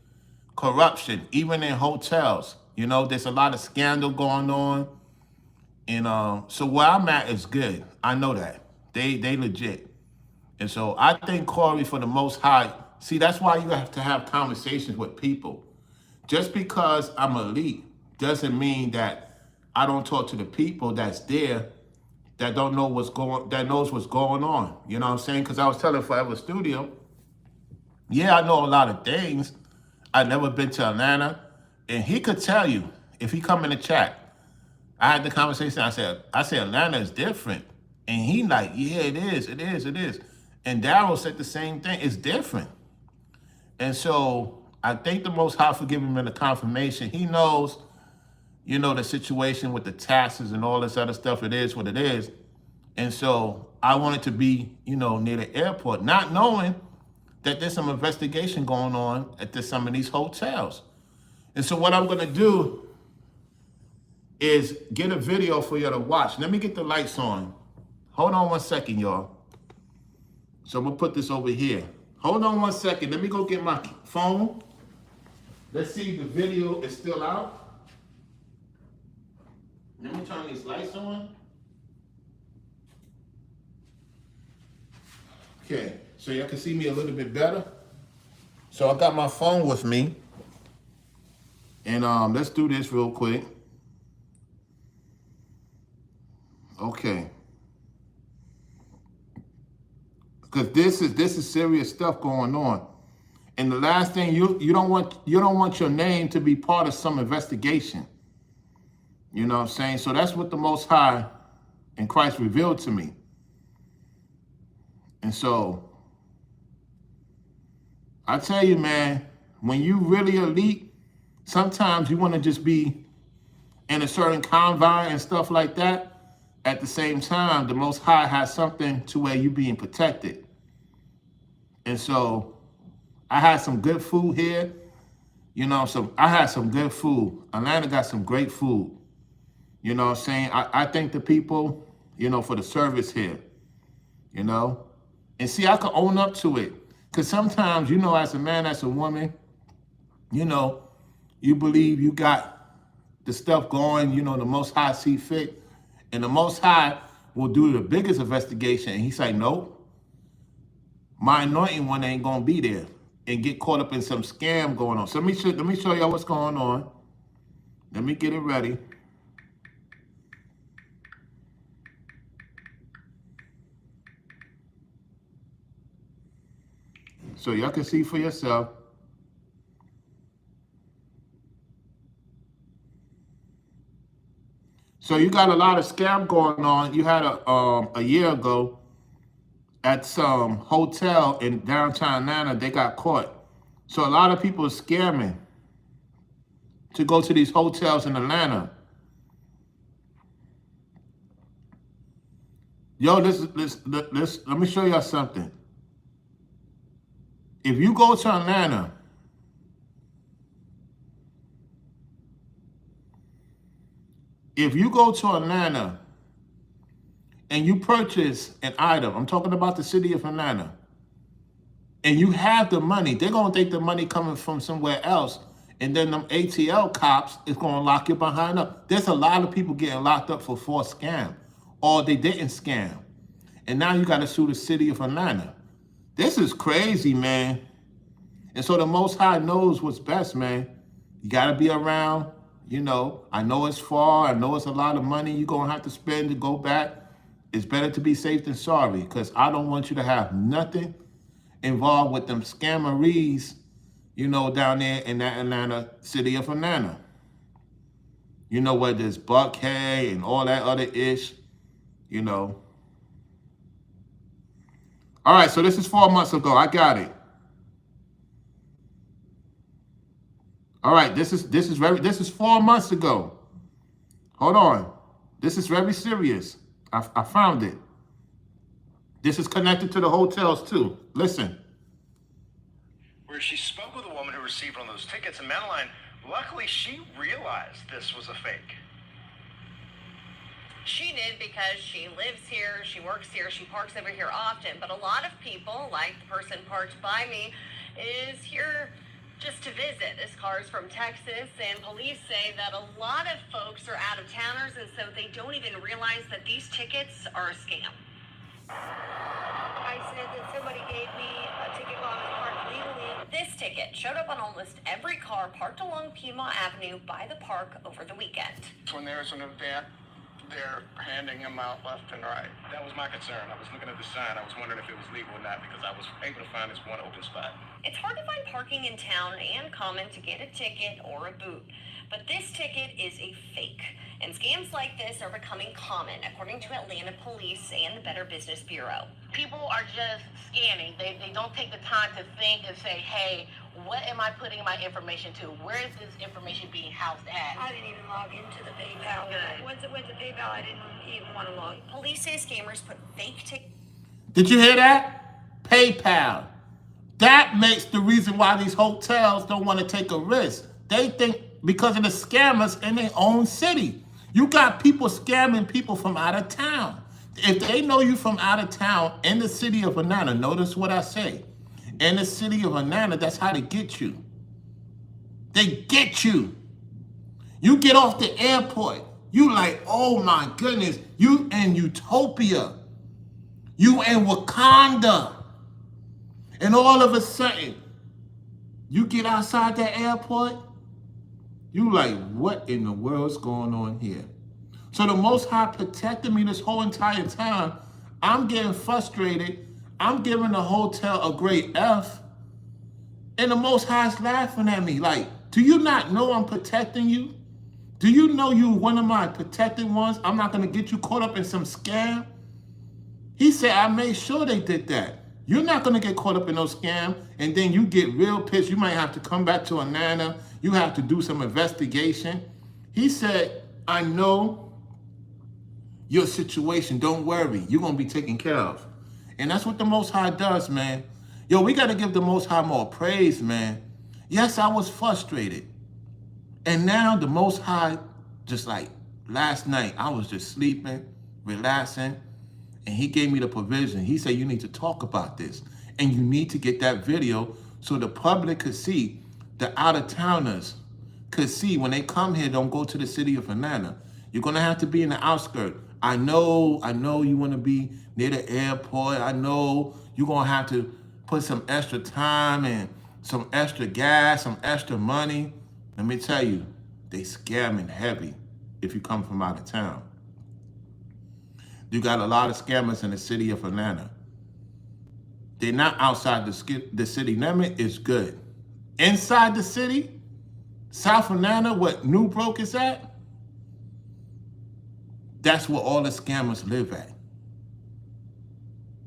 corruption, even in hotels. There's a lot of scandal going on. And so where I'm at is good. I know that. They legit. And so I think, Corey, for the Most High, see, that's why you have to have conversations with people. Just because I'm elite doesn't mean that I don't talk to the people that's there that that knows what's going on. You know what I'm saying? Because I was telling Forever Studio, yeah, I know a lot of things. I've never been to Atlanta. And he could tell you, if he come in the chat, I had the conversation, I said, Atlanta is different. And he like, yeah, it is. And Daryl said the same thing. It's different. And so I thank the Most High for giving me the confirmation. He knows, the situation with the taxes and all this other stuff. It is what it is. And so I wanted to be, near the airport, not knowing that there's some investigation going on at some of these hotels. And so what I'm going to do is get a video for you to watch. Let me get the lights on. Hold on 1 second, y'all. So I'm going to put this over here. Hold on 1 second. Let me go get my phone. Let's see if the video is still out. Let me turn these lights on. Okay, so y'all can see me a little bit better. So I got my phone with me. And let's do this real quick. Okay. Because this is serious stuff going on. And the last thing, you don't want your name to be part of some investigation. You know what I'm saying? So that's what the Most High and Christ revealed to me. And so I tell you, man, when you really elite, sometimes you want to just be in a certain convoy and stuff like that. At the same time, the Most High has something to where you being protected. And so I had some good food here. I had some good food. Atlanta got some great food. You know what I'm saying? I thank the people, for the service here. And see, I can own up to it. Because sometimes, you know, as a man, as a woman, you know, you believe you got the stuff going, you know, the Most High see fit. And the Most High will do the biggest investigation. And he's like, nope, my anointing one ain't going to be there and get caught up in some scam going on. So let me show y'all what's going on. Let me get it ready. So y'all can see for yourself. So you got a lot of scam going on. You had a year ago at some hotel in downtown Atlanta, they got caught. So a lot of people are scamming to go to these hotels in Atlanta. Yo, let me show y'all something. If you go to Atlanta, and you purchase an item, I'm talking about the city of Atlanta, and you have the money, they're going to take the money coming from somewhere else, and then them ATL cops is going to lock you behind up. There's a lot of people getting locked up for forced scam, or they didn't scam. And now you got to sue the city of Atlanta. This is crazy, man. And so the Most High knows what's best, man. You got to be around, you know. I know it's far. I know it's a lot of money you're going to have to spend to go back. It's better to be safe than sorry, because I don't want you to have nothing involved with them scammeries, you know, down there in that Atlanta, city of Atlanta. You know, where there's Buckhead and all that other ish, you know. All right, so this is 4 months ago. I got it. All right, this is 4 months ago. Hold on. This is very serious. I found it. This is connected to the hotels too. Listen. Where she spoke with a woman who received one of those tickets in Madeline. Luckily, she realized this was a fake. She did, because she lives here, she works here, she parks over here often. But a lot of people, like the person parked by me, is here just to visit. This car is from Texas, and police say that a lot of folks are out of towners, and so they don't even realize that these tickets are a scam. I said that somebody gave me a ticket while I was parked legally. This ticket showed up on almost every car parked along Piedmont Avenue by the park over the weekend. When there's an event, they're handing them out left and right. That was my concern. I was looking at the sign. I was wondering if it was legal or not, because I was able to find this one open spot. It's hard to find parking in town and common to get a ticket or a boot. But this ticket is a fake. And scams like this are becoming common, according to Atlanta Police and the Better Business Bureau. People are just scanning. They don't take the time to think and say, hey, what am I putting my information to? Where is this information being housed at? I didn't even log into the PayPal. Good. Once it went to PayPal, I didn't even want to log. Police say scammers put fake tickets. Did you hear that? PayPal. That makes the reason why these hotels don't want to take a risk. They think because of the scammers in their own city. You got people scamming people from out of town. If they know you from out of town in the city of Atlanta, notice what I say. In the city of Atlanta, that's how they get you. They get you. You get off the airport. You like, oh my goodness, you in Utopia. You in Wakanda. And all of a sudden, you get outside the airport, you like, what in the world's going on here? So the Most High protected me this whole entire time. I'm getting frustrated. I'm giving the hotel a grade F. And the Most High's laughing at me. Like, do you not know I'm protecting you? Do you know you one of my protected ones? I'm not going to get you caught up in some scam. He said, I made sure they did that. You're not going to get caught up in no scam, and then you get real pissed. You might have to come back to Atlanta. You have to do some investigation. He said, I know your situation. Don't worry. You're going to be taken care of. And that's what the Most High does, man. Yo, we got to give the Most High more praise, man. Yes, I was frustrated. And now the Most High, just like last night, I was just sleeping, relaxing. and he gave me the provision. He said, you need to talk about this, and you need to get that video so the public could see, the out-of-towners could see when they come here, don't go to the city of Atlanta. You're gonna have to be in the outskirts. I know you wanna be near the airport. I know you're gonna have to put some extra time and some extra gas, some extra money. Let me tell you, they scamming heavy if you come from out of town. You got a lot of scammers in the city of Atlanta. They're not outside the city limit. Is good. Inside the city, South Atlanta, what New Broke is at, that's where all the scammers live at.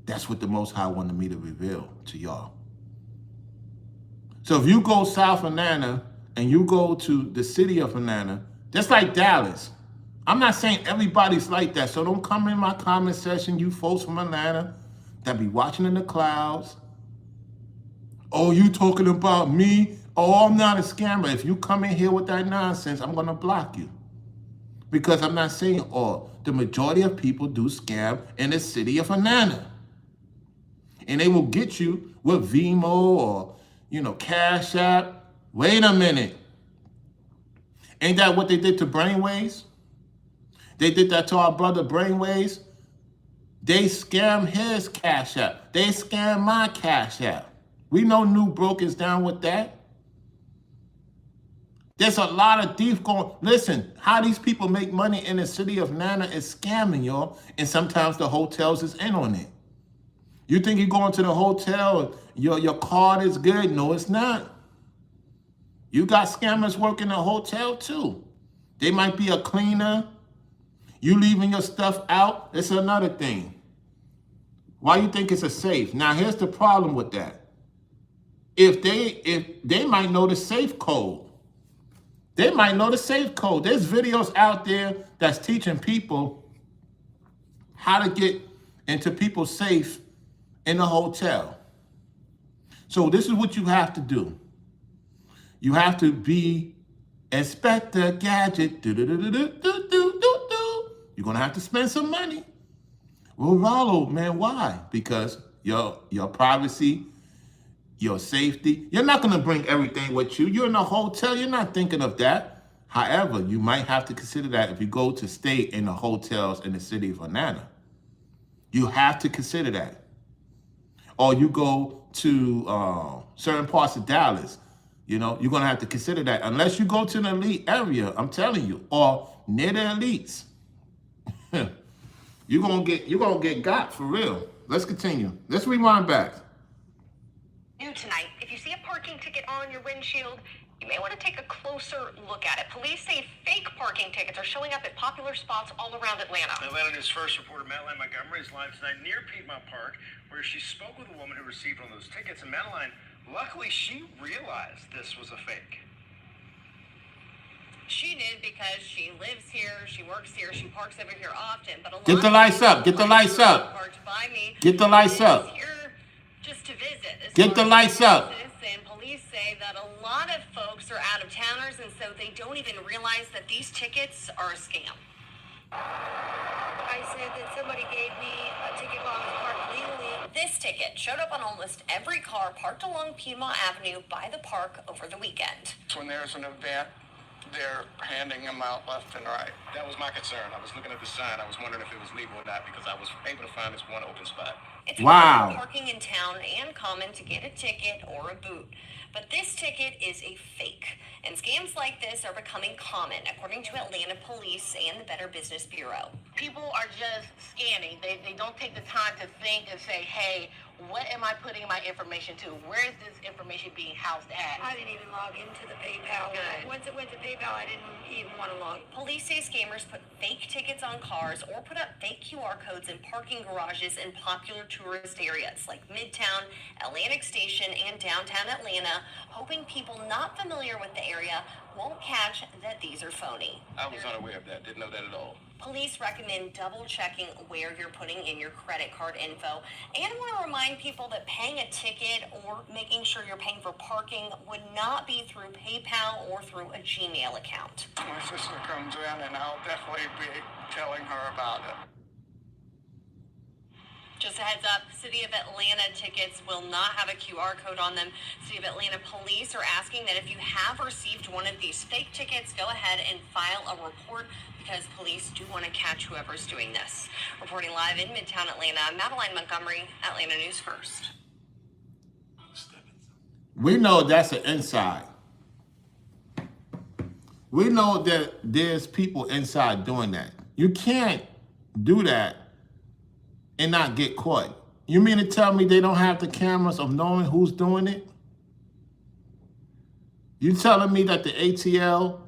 That's what the Most High wanted me to reveal to y'all. So if you go South Atlanta and you go to the city of Atlanta, just like Dallas, I'm not saying everybody's like that, so don't come in my comment section, you folks from Atlanta that be watching in the clouds. Oh, you talking about me? Oh, I'm not a scammer. If you come in here with that nonsense, I'm gonna block you. Because I'm not saying all. The majority of people do scam in the city of Atlanta. And they will get you with Vimo or, Cash App. Wait a minute. Ain't that what they did to Brainwaves? They did that to our brother Brainwaves. They scammed his Cash App. They scammed my Cash App. We know New Broke is down with that. There's a lot of thief going. Listen, how these people make money in the city of Atlanta is scamming, y'all. And sometimes the hotels is in on it. You think you go into the hotel, your card is good? No, it's not. You got scammers working in a hotel too. They might be a cleaner. You leaving your stuff out, it's another thing. Why you think it's a safe? Now here's the problem with that. If they might know the safe code. They might know the safe code. There's videos out there that's teaching people how to get into people's safe in a hotel. So this is what you have to do. You have to be Inspector Gadget. You're going to have to spend some money. Well, Rollo, man, why? Because your privacy, your safety. You're not going to bring everything with you. You're in a hotel. You're not thinking of that. However, you might have to consider that if you go to stay in the hotels in the city of Atlanta. You have to consider that. Or you go to certain parts of Dallas. You're going to have to consider that. Unless you go to an elite area, I'm telling you, or near the elites. You're gonna get got for real. Let's continue. Let's rewind back. New tonight, if you see a parking ticket on your windshield, you may want to take a closer look at it. Police say fake parking tickets are showing up at popular spots all around Atlanta. Atlanta News First reporter Madeline Montgomery is live tonight near Piedmont Park, where she spoke with a woman who received one of those tickets. And Madeline, luckily, she realized this was a fake. She did because she lives here, she works here, she parks over here often. But a lot Get the lights up. Get the lights up. Get the lights up. Here just to visit. Get the lights up. And police say that a lot of folks are out of towners, and so they don't even realize that these tickets are a scam. I said that somebody gave me a ticket while I was parked legally. This ticket showed up on almost every car parked along Piedmont Avenue by the park over the weekend. When there's an event, they're handing them out left and right. That was my concern. I was looking at the sign. I was wondering if it was legal or not because I was able to find this one open spot. It's wow. Parking in town and common to get a ticket or a boot. But this ticket is a fake. And scams like this are becoming common, according to Atlanta Police and the Better Business Bureau. People are just scanning. They don't take the time to think and say, hey, what am I putting my information to? Where is this information being housed at? I didn't even log into the PayPal. Good. Once it went to PayPal, I didn't even want to log. Police say scammers put fake tickets on cars or put up fake QR codes in parking garages in popular tourist areas like Midtown, Atlantic Station, and downtown Atlanta, hoping people not familiar with the area won't catch that these are phony. I was unaware of that. Didn't know that at all. Police recommend double checking where you're putting in your credit card info and want to remind people that paying a ticket or making sure you're paying for parking would not be through PayPal or through a Gmail account. My sister comes in and I'll definitely be telling her about it. Just a heads up, City of Atlanta tickets will not have a QR code on them. City of Atlanta police are asking that if you have received one of these fake tickets, go ahead and file a report because police do want to catch whoever's doing this. Reporting live in Midtown Atlanta, Madeline Montgomery, Atlanta News First. We know that's an inside. We know that there's people inside doing that. You can't do that and not get caught. You mean to tell me they don't have the cameras of knowing who's doing it? You telling me that the ATL,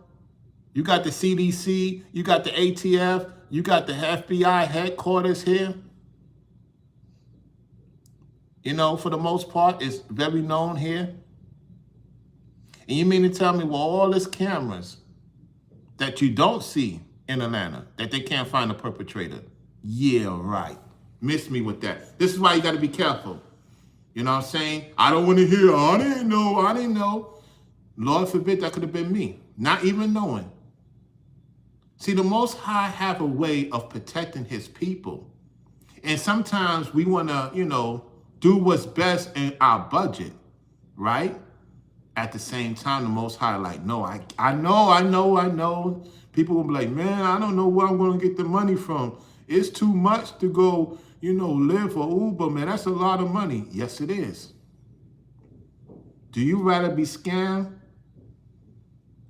you got the CDC, you got the ATF, you got the FBI headquarters here? You know, for the most part, it's very known here. And you mean to tell me, well, all these cameras that you don't see in Atlanta, that they can't find a perpetrator? Yeah, right. Miss me with that. This is why you got to be careful. You know what I'm saying? I don't want to hear, I didn't know. Lord forbid that could have been me, not even knowing. See, the Most High have a way of protecting his people. And sometimes we want to, you know, do what's best in our budget, right? At the same time, the Most High like, no, I know. People will be like, man, I don't know where I'm going to get the money from. It's too much to go, you know, live for Uber, man. That's a lot of money. Yes, it is. Do you rather be scammed?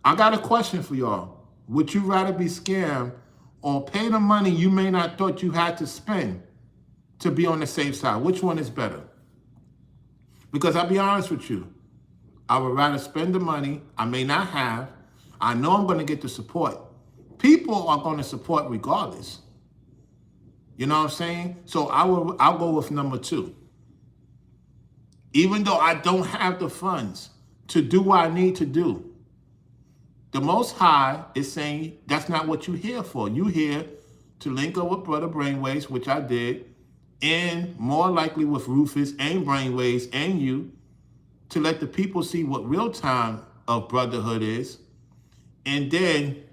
I got a question for y'all. Would you rather be scammed or pay the money you may not thought you had to spend to be on the safe side? Which one is better? Because I'll be honest with you. I would rather spend the money I may not have. I know I'm going to get the support. People are going to support regardless. You know what I'm saying? So I'll go with number 2. Even though I don't have the funds to do what I need to do, the Most High is saying that's not what you're here for. You're here to link up with Brother Brainwaves, which I did, and more likely with Rufus and Brainwaves and you, to let the people see what real time of brotherhood is. And then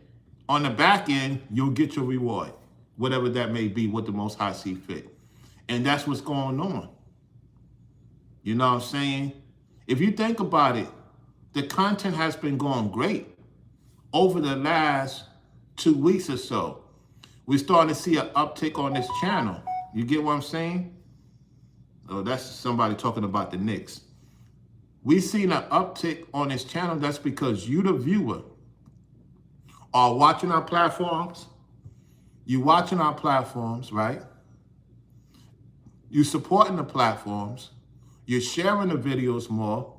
on the back end, you'll get your reward, whatever that may be, what the Most High see fit. And that's what's going on. You know what I'm saying? If you think about it, the content has been going great over the last 2 weeks or so. We're starting to see an uptick on this channel. You get what I'm saying? Oh, that's somebody talking about the Knicks. We've seen an uptick on this channel. That's because you, the viewer, are watching our platforms. You're watching our platforms, right? You're supporting the platforms. You're sharing the videos more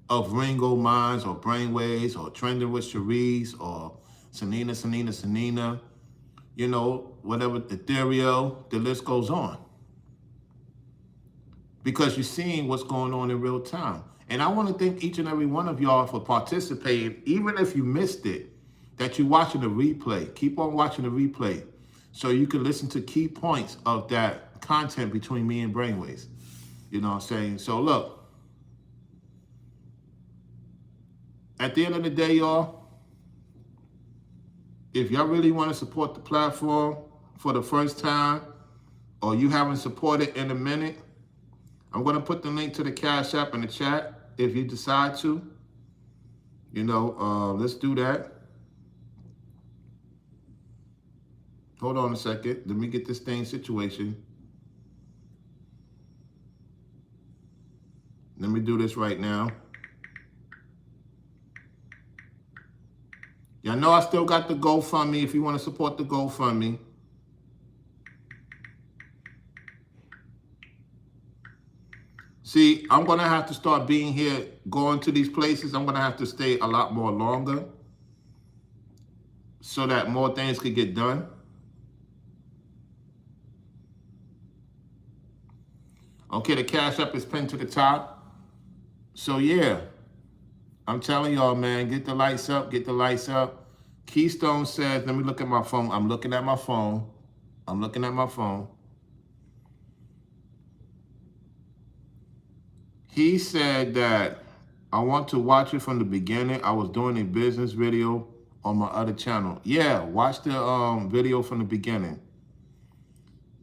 of Ringo Minds or Brainwaves or Trending with Cherise or Sanina, you know, whatever, Ethereal, the list goes on. Because you're seeing what's going on in real time. And I want to thank each and every one of y'all for participating, even if you missed it, that you're watching the replay. Keep on watching the replay so you can listen to key points of that content between me and Brainwaves. You know what I'm saying? So look, at the end of the day, y'all, if y'all really want to support the platform for the first time, or you haven't supported in a minute, I'm going to put the link to the Cash App in the chat if you decide to. You know, let's do that. Hold on a second. Let me get this thing situation. Let me do this right now. Y'all know I still got the GoFundMe if you want to support the GoFundMe. See, I'm going to have to start being here, going to these places. I'm going to have to stay a lot more longer so that more things could get done. Okay, the Cash App is pinned to the top. So, yeah, I'm telling y'all, man, get the lights up, get the lights up. Keystone says, let me look at my phone. I'm looking at my phone. I'm looking at my phone. He said that I want to watch it from the beginning. I was doing a business video on my other channel. Yeah, watch the video from the beginning.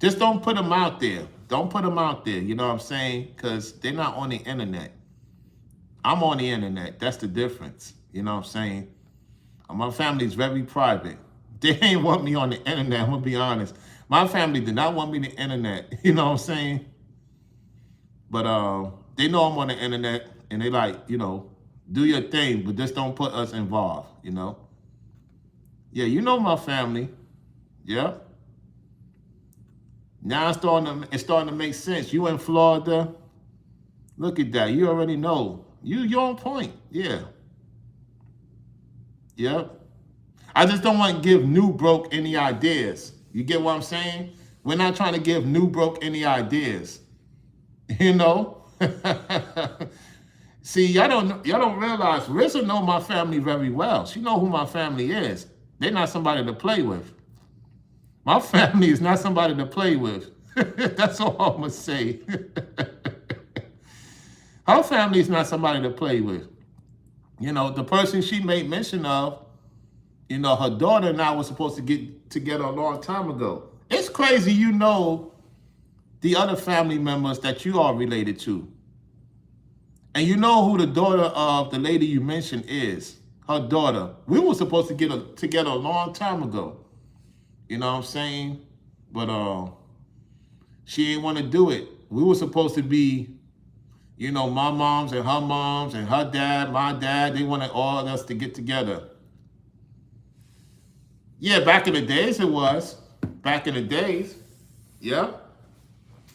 Just don't put them out there. Don't put them out there, you know what I'm saying? Because they're not on the internet. I'm on the internet. That's the difference, you know what I'm saying? My family's very private. They ain't want me on the internet, I'm going to be honest. My family did not want me on the internet, you know what I'm saying? But they know I'm on the internet, and they like, you know, do your thing, but just don't put us involved, you know? Yeah, you know my family. Yeah. Now it's starting to make sense. You in Florida. Look at that. You already know. You're on point. Yeah. Yep. I just don't want to give New Broke any ideas. You get what I'm saying? We're not trying to give New Broke any ideas. You know? See, y'all don't realize RZA know my family very well. She know who my family is. They're not somebody to play with. My family is not somebody to play with. That's all I'm going to say. Her family is not somebody to play with. You know, the person she made mention of, you know, her daughter and I were supposed to get together a long time ago. It's crazy, you know, the other family members that you are related to. And you know who the daughter of the lady you mentioned is. Her daughter. We were supposed to get together a long time ago. You know what I'm saying? But she didn't want to do it. We were supposed to be, you know, my moms and her dad, my dad. They wanted all of us to get together. Yeah, back in the days it was. Back in the days. Yeah.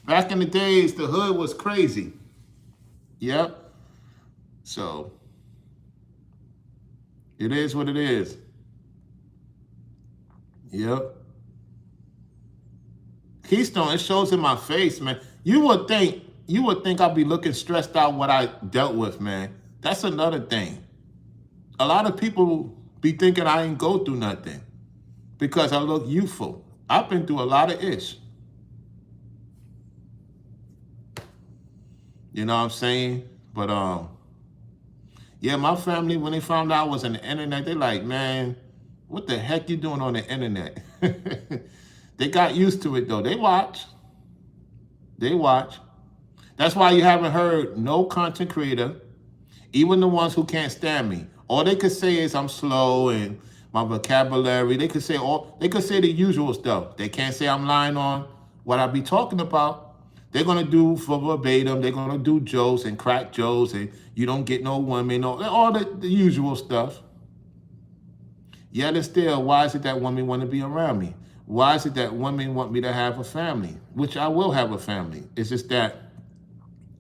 Back in the days, the hood was crazy. Yeah. So, it is what it is. Yep. Keystone, it shows in my face, man. You would think I'd be looking stressed out what I dealt with, man. That's another thing. A lot of people be thinking I ain't go through nothing because I look youthful. I've been through a lot of ish. You know what I'm saying? But yeah, my family, when they found out I was on the internet, they like, man, what the heck you doing on the internet? They got used to it though. They watch. That's why you haven't heard no content creator, even the ones who can't stand me. All they could say is I'm slow and my vocabulary. They could say the usual stuff. They can't say I'm lying on what I be talking about. They're gonna do for verbatim. They're gonna do jokes and crack jokes and you don't get no women, all the usual stuff. Yet and still, why is it that women want to be around me? Why is it that women want me to have a family? Which I will have a family. It's just that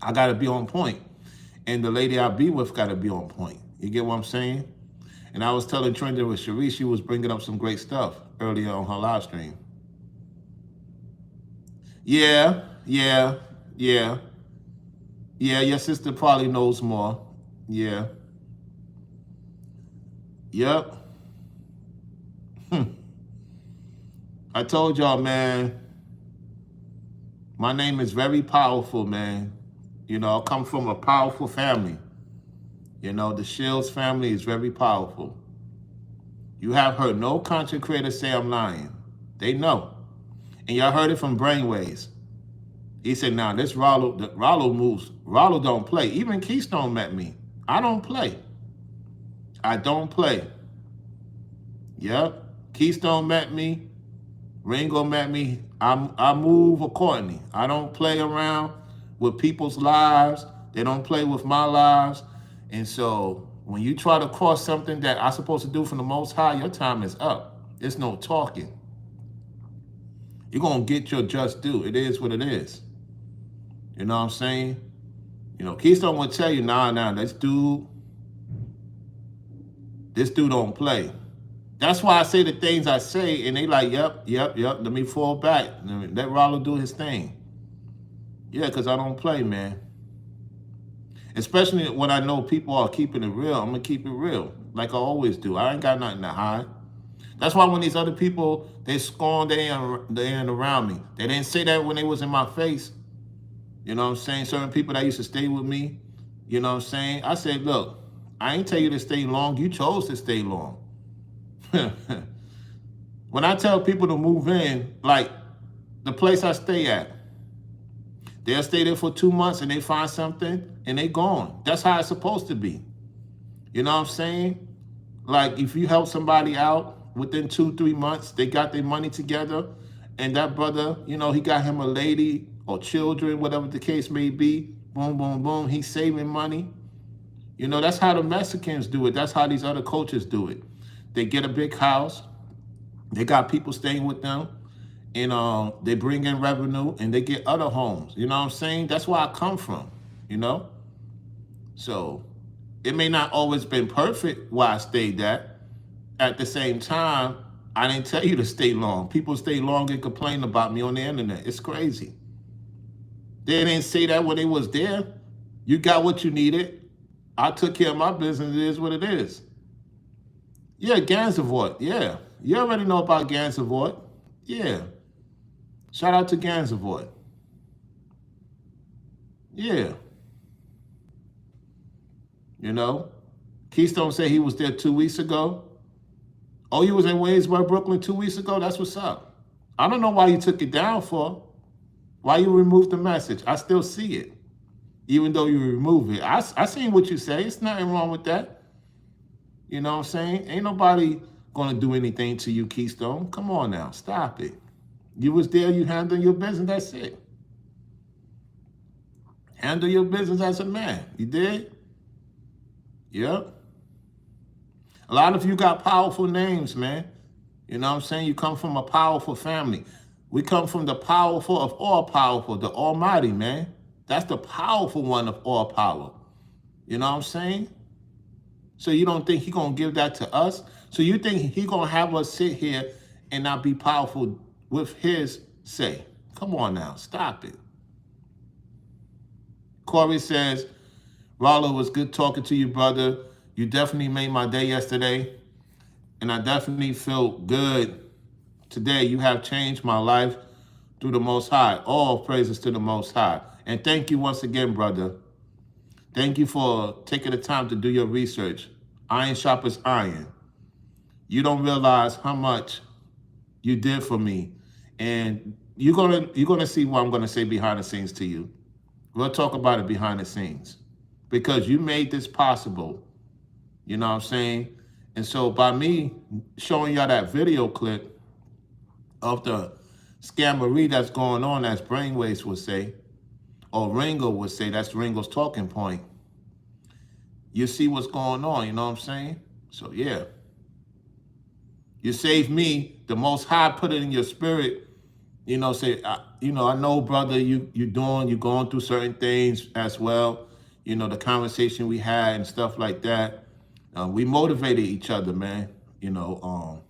I got to be on point. And the lady I be with got to be on point. You get what I'm saying? And I was telling Trenda with Cherie, she was bringing up some great stuff earlier on her live stream. Yeah, your sister probably knows more. Yeah. Yep. I told y'all, man, my name is very powerful, man. You know, I come from a powerful family. You know, the Shields family is very powerful. You have heard no content creator say I'm lying. They know. And y'all heard it from Brainwaves. He said, nah, this Rollo moves. Rollo don't play. Even Keystone met me. I don't play. I don't play. Yep. Keystone met me. Ringo met me. I move accordingly. I don't play around with people's lives. They don't play with my lives. And so when you try to cross something that I'm supposed to do from the Most High, your time is up. There's no talking. You're going to get your just due. It is what it is. You know what I'm saying? You know, Keystone will tell you, nah, this dude don't play. That's why I say the things I say, and they like, yep, let me fall back. Let Rollo do his thing. Yeah, because I don't play, man. Especially when I know people are keeping it real, I'm going to keep it real, like I always do. I ain't got nothing to hide. That's why when these other people, they scorn, they ain't around me. They didn't say that when they was in my face. You know what I'm saying? Certain people that used to stay with me, you know what I'm saying? I said, look, I ain't tell you to stay long. You chose to stay long. When I tell people to move in, like, The place I stay at. They'll stay there for 2 months and they find something and they gone. That's how it's supposed to be. You know what I'm saying? Like if you help somebody out within 2-3 months, they got their money together, and that brother, you know, he got him a lady or children, whatever the case may be. Boom, boom, boom. He's saving money. You know, that's how the Mexicans do it. That's how these other cultures do it. They get a big house. They got people staying with them. And they bring in revenue and they get other homes. You know what I'm saying? That's where I come from, you know? So it may not always been perfect where I stayed at the same time, I didn't tell you to stay long. People stay long and complain about me on the internet. It's crazy. They didn't say that when they was there. You got what you needed. I took care of my business. It is what it is. Yeah, Gansevoort. Yeah. You already know about Gansevoort. Yeah. Shout out to Gansevoort. Yeah. You know, Keystone said he was there 2 weeks ago. Oh, you was in Waynesburg, Brooklyn 2 weeks ago? That's what's up. I don't know why you took it down for. Why you removed the message? I still see it. Even though you remove it. I seen what you say. It's nothing wrong with that. You know what I'm saying? Ain't nobody going to do anything to you, Keystone. Come on now. Stop it. You was there, you handle your business, that's it. Handle your business as a man. You did? Yep. A lot of you got powerful names, man. You know what I'm saying? You come from a powerful family. We come from the powerful of all powerful, the Almighty, man. That's the powerful one of all power. You know what I'm saying? So you don't think he going to give that to us? So you think he going to have us sit here and not be powerful with his say? Come on now, stop it. Corey says, Rollo, was good talking to you, brother. You definitely made my day yesterday, and I definitely feel good today. You have changed my life through the Most High. All praises to the Most High. And thank you once again, brother. Thank you for taking the time to do your research. Iron sharpens iron. You don't realize how much you did for me. And you're gonna see what I'm gonna say behind the scenes to you. We'll talk about it behind the scenes. Because you made this possible. You know what I'm saying? And so by me showing y'all that video clip of the scammery that's going on, as Brainwaves would say, or Ringo would say, that's Ringo's talking point. You see what's going on, you know what I'm saying? So yeah. You saved me. The Most High put it in your spirit. You know, say, I know, brother, you're going through certain things as well. You know, the conversation we had and stuff like that. We motivated each other, man. You know,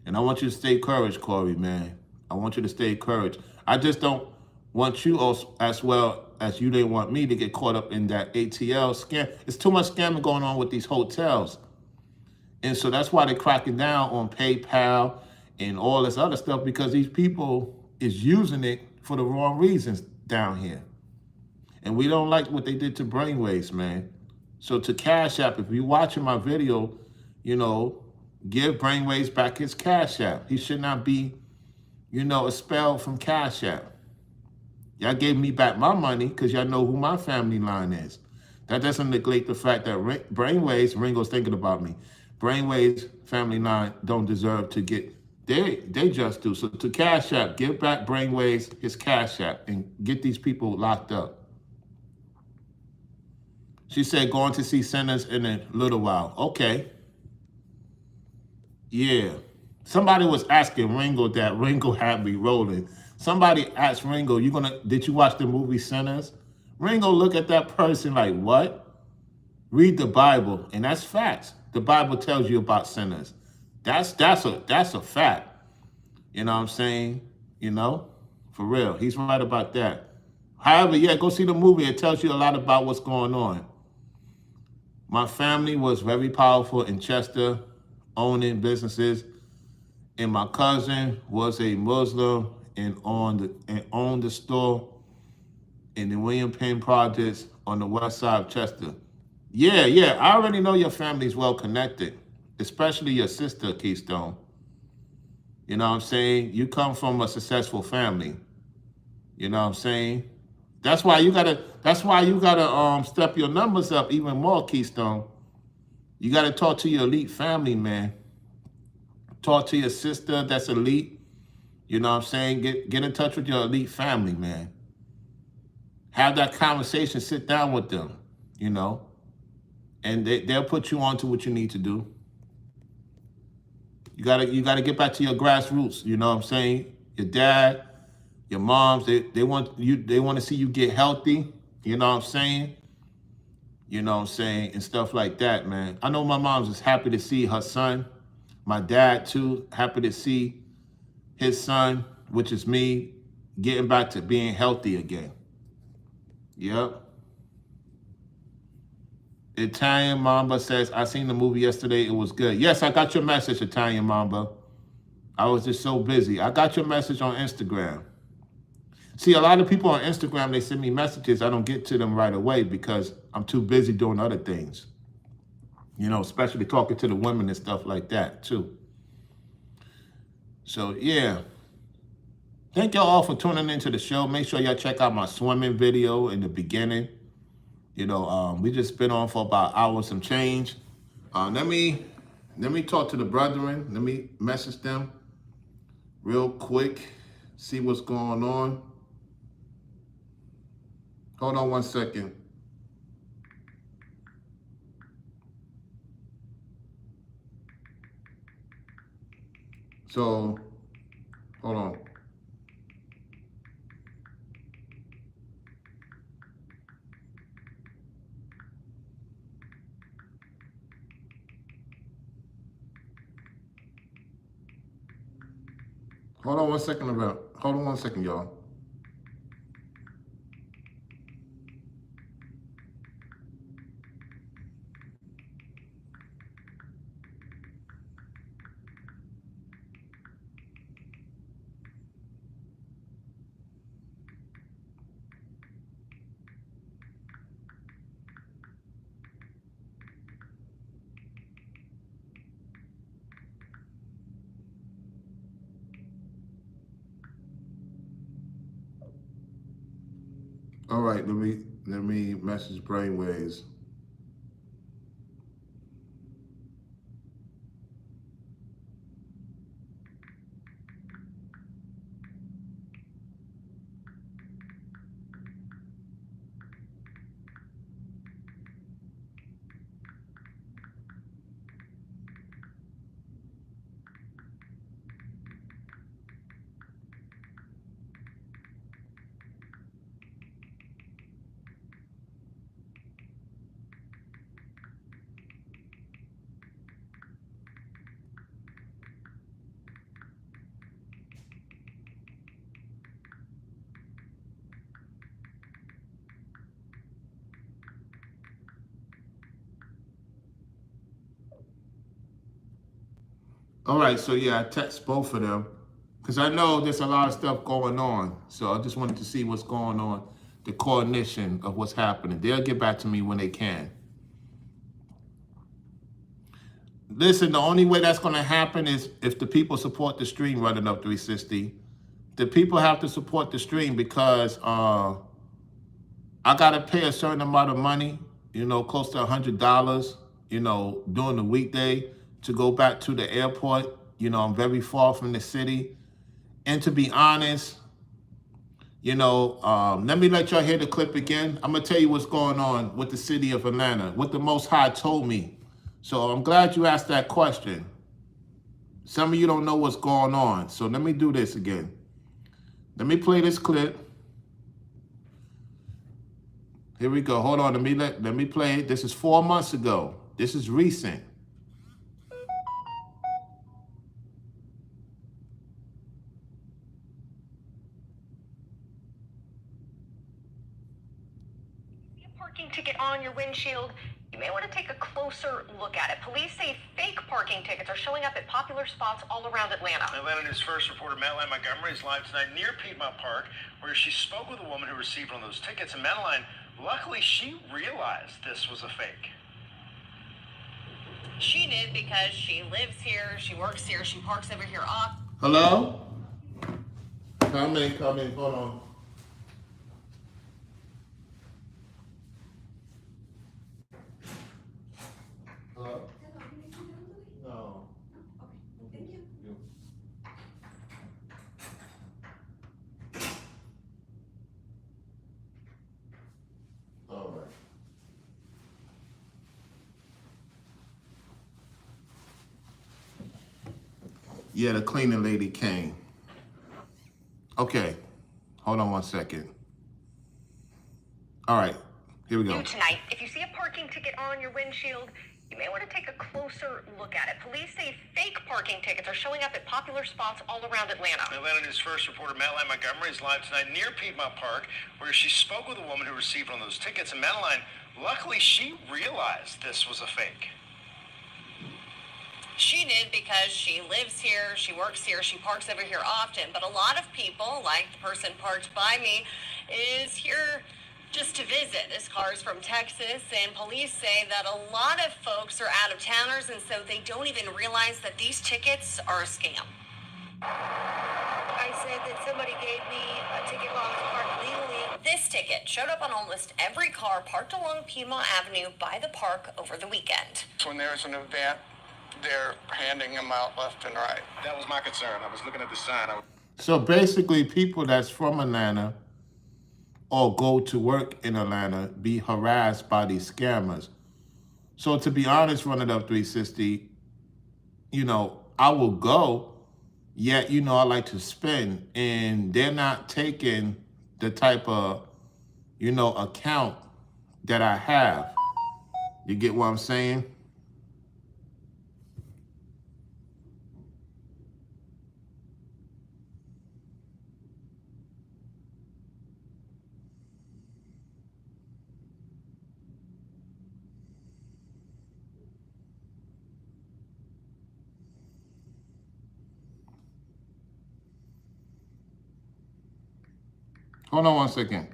and I want you to stay encouraged, Corey, man. I want you to stay encouraged. I just don't want you also, as well as you didn't want me to get caught up in that ATL scam. There's too much scamming going on with these hotels. And so that's why they're cracking down on PayPal and all this other stuff, because these people is using it for the wrong reasons down here. And we don't like what they did to Brainwaves, man. So to Cash App, if you're watching my video, you know, give Brainwaves back his Cash App. He should not be, you know, expelled from Cash App. Y'all gave me back my money because y'all know who my family line is. That doesn't neglect the fact that Brainwaves, Ringo's thinking about me. Brainwaves family line don't deserve to get, they just do. So to Cash App, give back Brainwaves his Cash App and get these people locked up. She said going to see Sinners in a little while. Okay. Yeah. Somebody was asking Ringo that. Ringo had me rolling. Somebody asked Ringo, did you watch the movie Sinners? Ringo look at that person like, what? Read the Bible, and that's facts. The Bible tells you about sinners. That's a fact. You know what I'm saying? You know? For real. He's right about that. However, yeah, go see the movie. It tells you a lot about what's going on. My family was very powerful in Chester, owning businesses, and my cousin was a Muslim and owned the store in the William Penn Projects on the west side of Chester. Yeah, I already know your family's well connected, especially your sister, Keystone. You know what I'm saying? You come from a successful family. You know what I'm saying? That's why you gotta step your numbers up even more, Keystone. You gotta talk to your elite family, man. Talk to your sister that's elite. You know what I'm saying? Get in touch with your elite family, man. Have that conversation, sit down with them, you know, and they'll put you on to what you need to do. You gotta get back to your grassroots, you know what I'm saying? Your dad, your moms, they want to see you get healthy, you know what I'm saying? You know what I'm saying? And stuff like that, man. I know my mom's just happy to see her son. My dad too, happy to see his son, which is me, getting back to being healthy again. Yep. Italian Mamba says, I seen the movie yesterday. It was good. Yes, I got your message, Italian Mamba. I was just so busy. I got your message on Instagram. See, a lot of people on Instagram, they send me messages. I don't get to them right away because I'm too busy doing other things. You know, especially talking to the women and stuff like that, too. So, yeah. Thank y'all all for tuning into the show. Make sure y'all check out my swimming video in the beginning. You know, we just been on for about an hour and some change. Let me talk to the brethren. Let me message them real quick. See what's going on. Hold on one second. So, hold on. Hold on one second, hold on one second, y'all. All right, let me message Brainwaves. All right, so yeah, I text both of them because I know there's a lot of stuff going on. So I just wanted to see what's going on, the coordination of what's happening. They'll get back to me when they can. Listen, the only way that's going to happen is if the people support the stream, Running Up 360. The people have to support the stream because I got to pay a certain amount of money, you know, close to $100, you know, during the weekday to go back to the airport. You know, I'm very far from the city. And to be honest, you know, let me let y'all hear the clip again. I'm going to tell you what's going on with the city of Atlanta, what the Most High told me. So I'm glad you asked that question. Some of you don't know what's going on. So let me do this again. Let me play this clip. Here we go. Hold on. Let me play it. This is 4 months ago. This is recent. Parking ticket on your windshield, you may want to take a closer look at it. Police say fake parking tickets are showing up at popular spots all around Atlanta. Atlanta News First reporter Madeline Montgomery is live tonight near Piedmont Park, where she spoke with a woman who received one of those tickets. And Madeline, luckily, she realized this was a fake. She did because she lives here, she works here, she parks over here often. Hello? Come in, hold on. Hello? No. Thank you. All right. Yeah, the cleaning lady came. Okay, hold on 1 second. All right, here we go. New tonight, if you see a parking ticket on your windshield, you may want to take a closer look at it. Police say fake parking tickets are showing up at popular spots all around Atlanta. Atlanta News First reporter Madeline Montgomery is live tonight near Piedmont Park, where she spoke with a woman who received one of those tickets. And Madeline, luckily, she realized this was a fake. She did because she lives here, she works here, she parks over here often. But a lot of people, like the person parked by me, is here just to visit. This car is from Texas, and police say that a lot of folks are out of towners, and so they don't even realize that these tickets are a scam. I said that somebody gave me a ticket while I was parked legally. This ticket showed up on almost every car parked along Piedmont Avenue by the park over the weekend. When there's an event, they're handing them out left and right. That was my concern. I was looking at the sign. So basically, people that's from Atlanta or go to work in Atlanta be harassed by these scammers. So to be honest, Run It Up 360, I will go, yet, I like to spend, and they're not taking the type of, account that I have. You get what I'm saying? Hold on 1 second.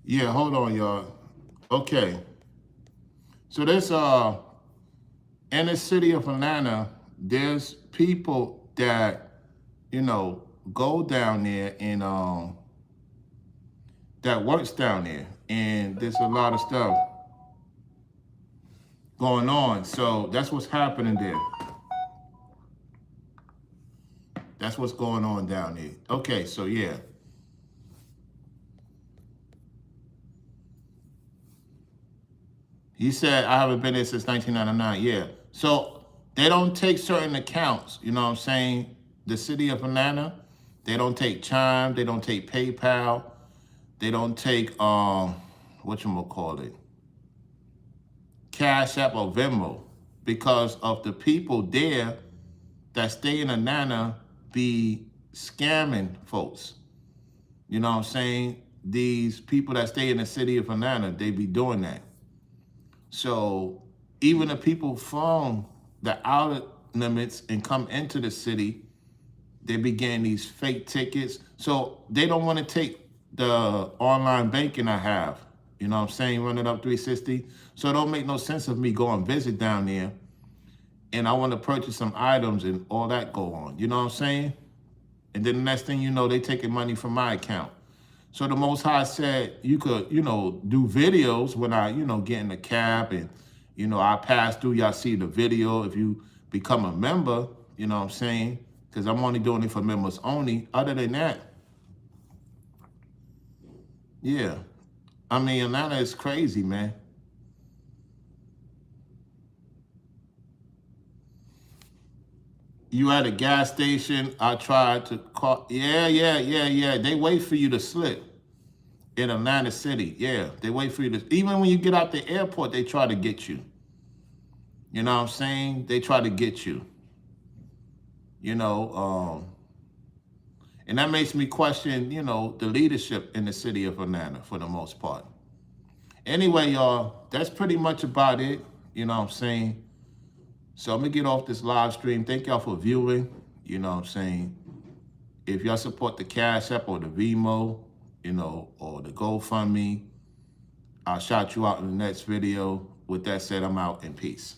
Yeah, hold on, y'all. Okay. So there's in the city of Atlanta, there's people that, go down there and that works down there. And there's a lot of stuff going on. So that's what's happening there. That's what's going on down there. Okay, so yeah. He said, I haven't been there since 1999. Yeah. So they don't take certain accounts, you know what I'm saying? The city of Atlanta, they don't take Chime, they don't take PayPal, they don't take, whatchamacallit, Cash App or Venmo, because of the people there that stay in Atlanta be scamming folks. You know what I'm saying? These people that stay in the city of Atlanta, they be doing that. So even the people from the outer limits and come into the city, they be getting these fake tickets. So they don't want to take the online banking I have. You know what I'm saying? Run It Up 360. So it don't make no sense of me going visit down there and I want to purchase some items and all that go on. You know what I'm saying? And then the next thing you know, they taking money from my account. So the Most High said you could, do videos when I, get in the cab and, I pass through, y'all see the video. If you become a member, you know what I'm saying? Because I'm only doing it for members only. Other than that, yeah. I mean, Atlanta is crazy, man. You at a gas station, I tried to call. Yeah. They wait for you to slip. In Atlanta City, yeah. They wait for you to, even when you get out the airport, they try to get you. You know what I'm saying? They try to get you. You know, and that makes me question, you know, the leadership in the city of Atlanta for the most part. Anyway, y'all, that's pretty much about it. You know what I'm saying? So I'm going to get off this live stream. Thank y'all for viewing. You know what I'm saying? If y'all support the Cash App or the Venmo, you know, or the GoFundMe, I'll shout you out in the next video. With that said, I'm out in peace.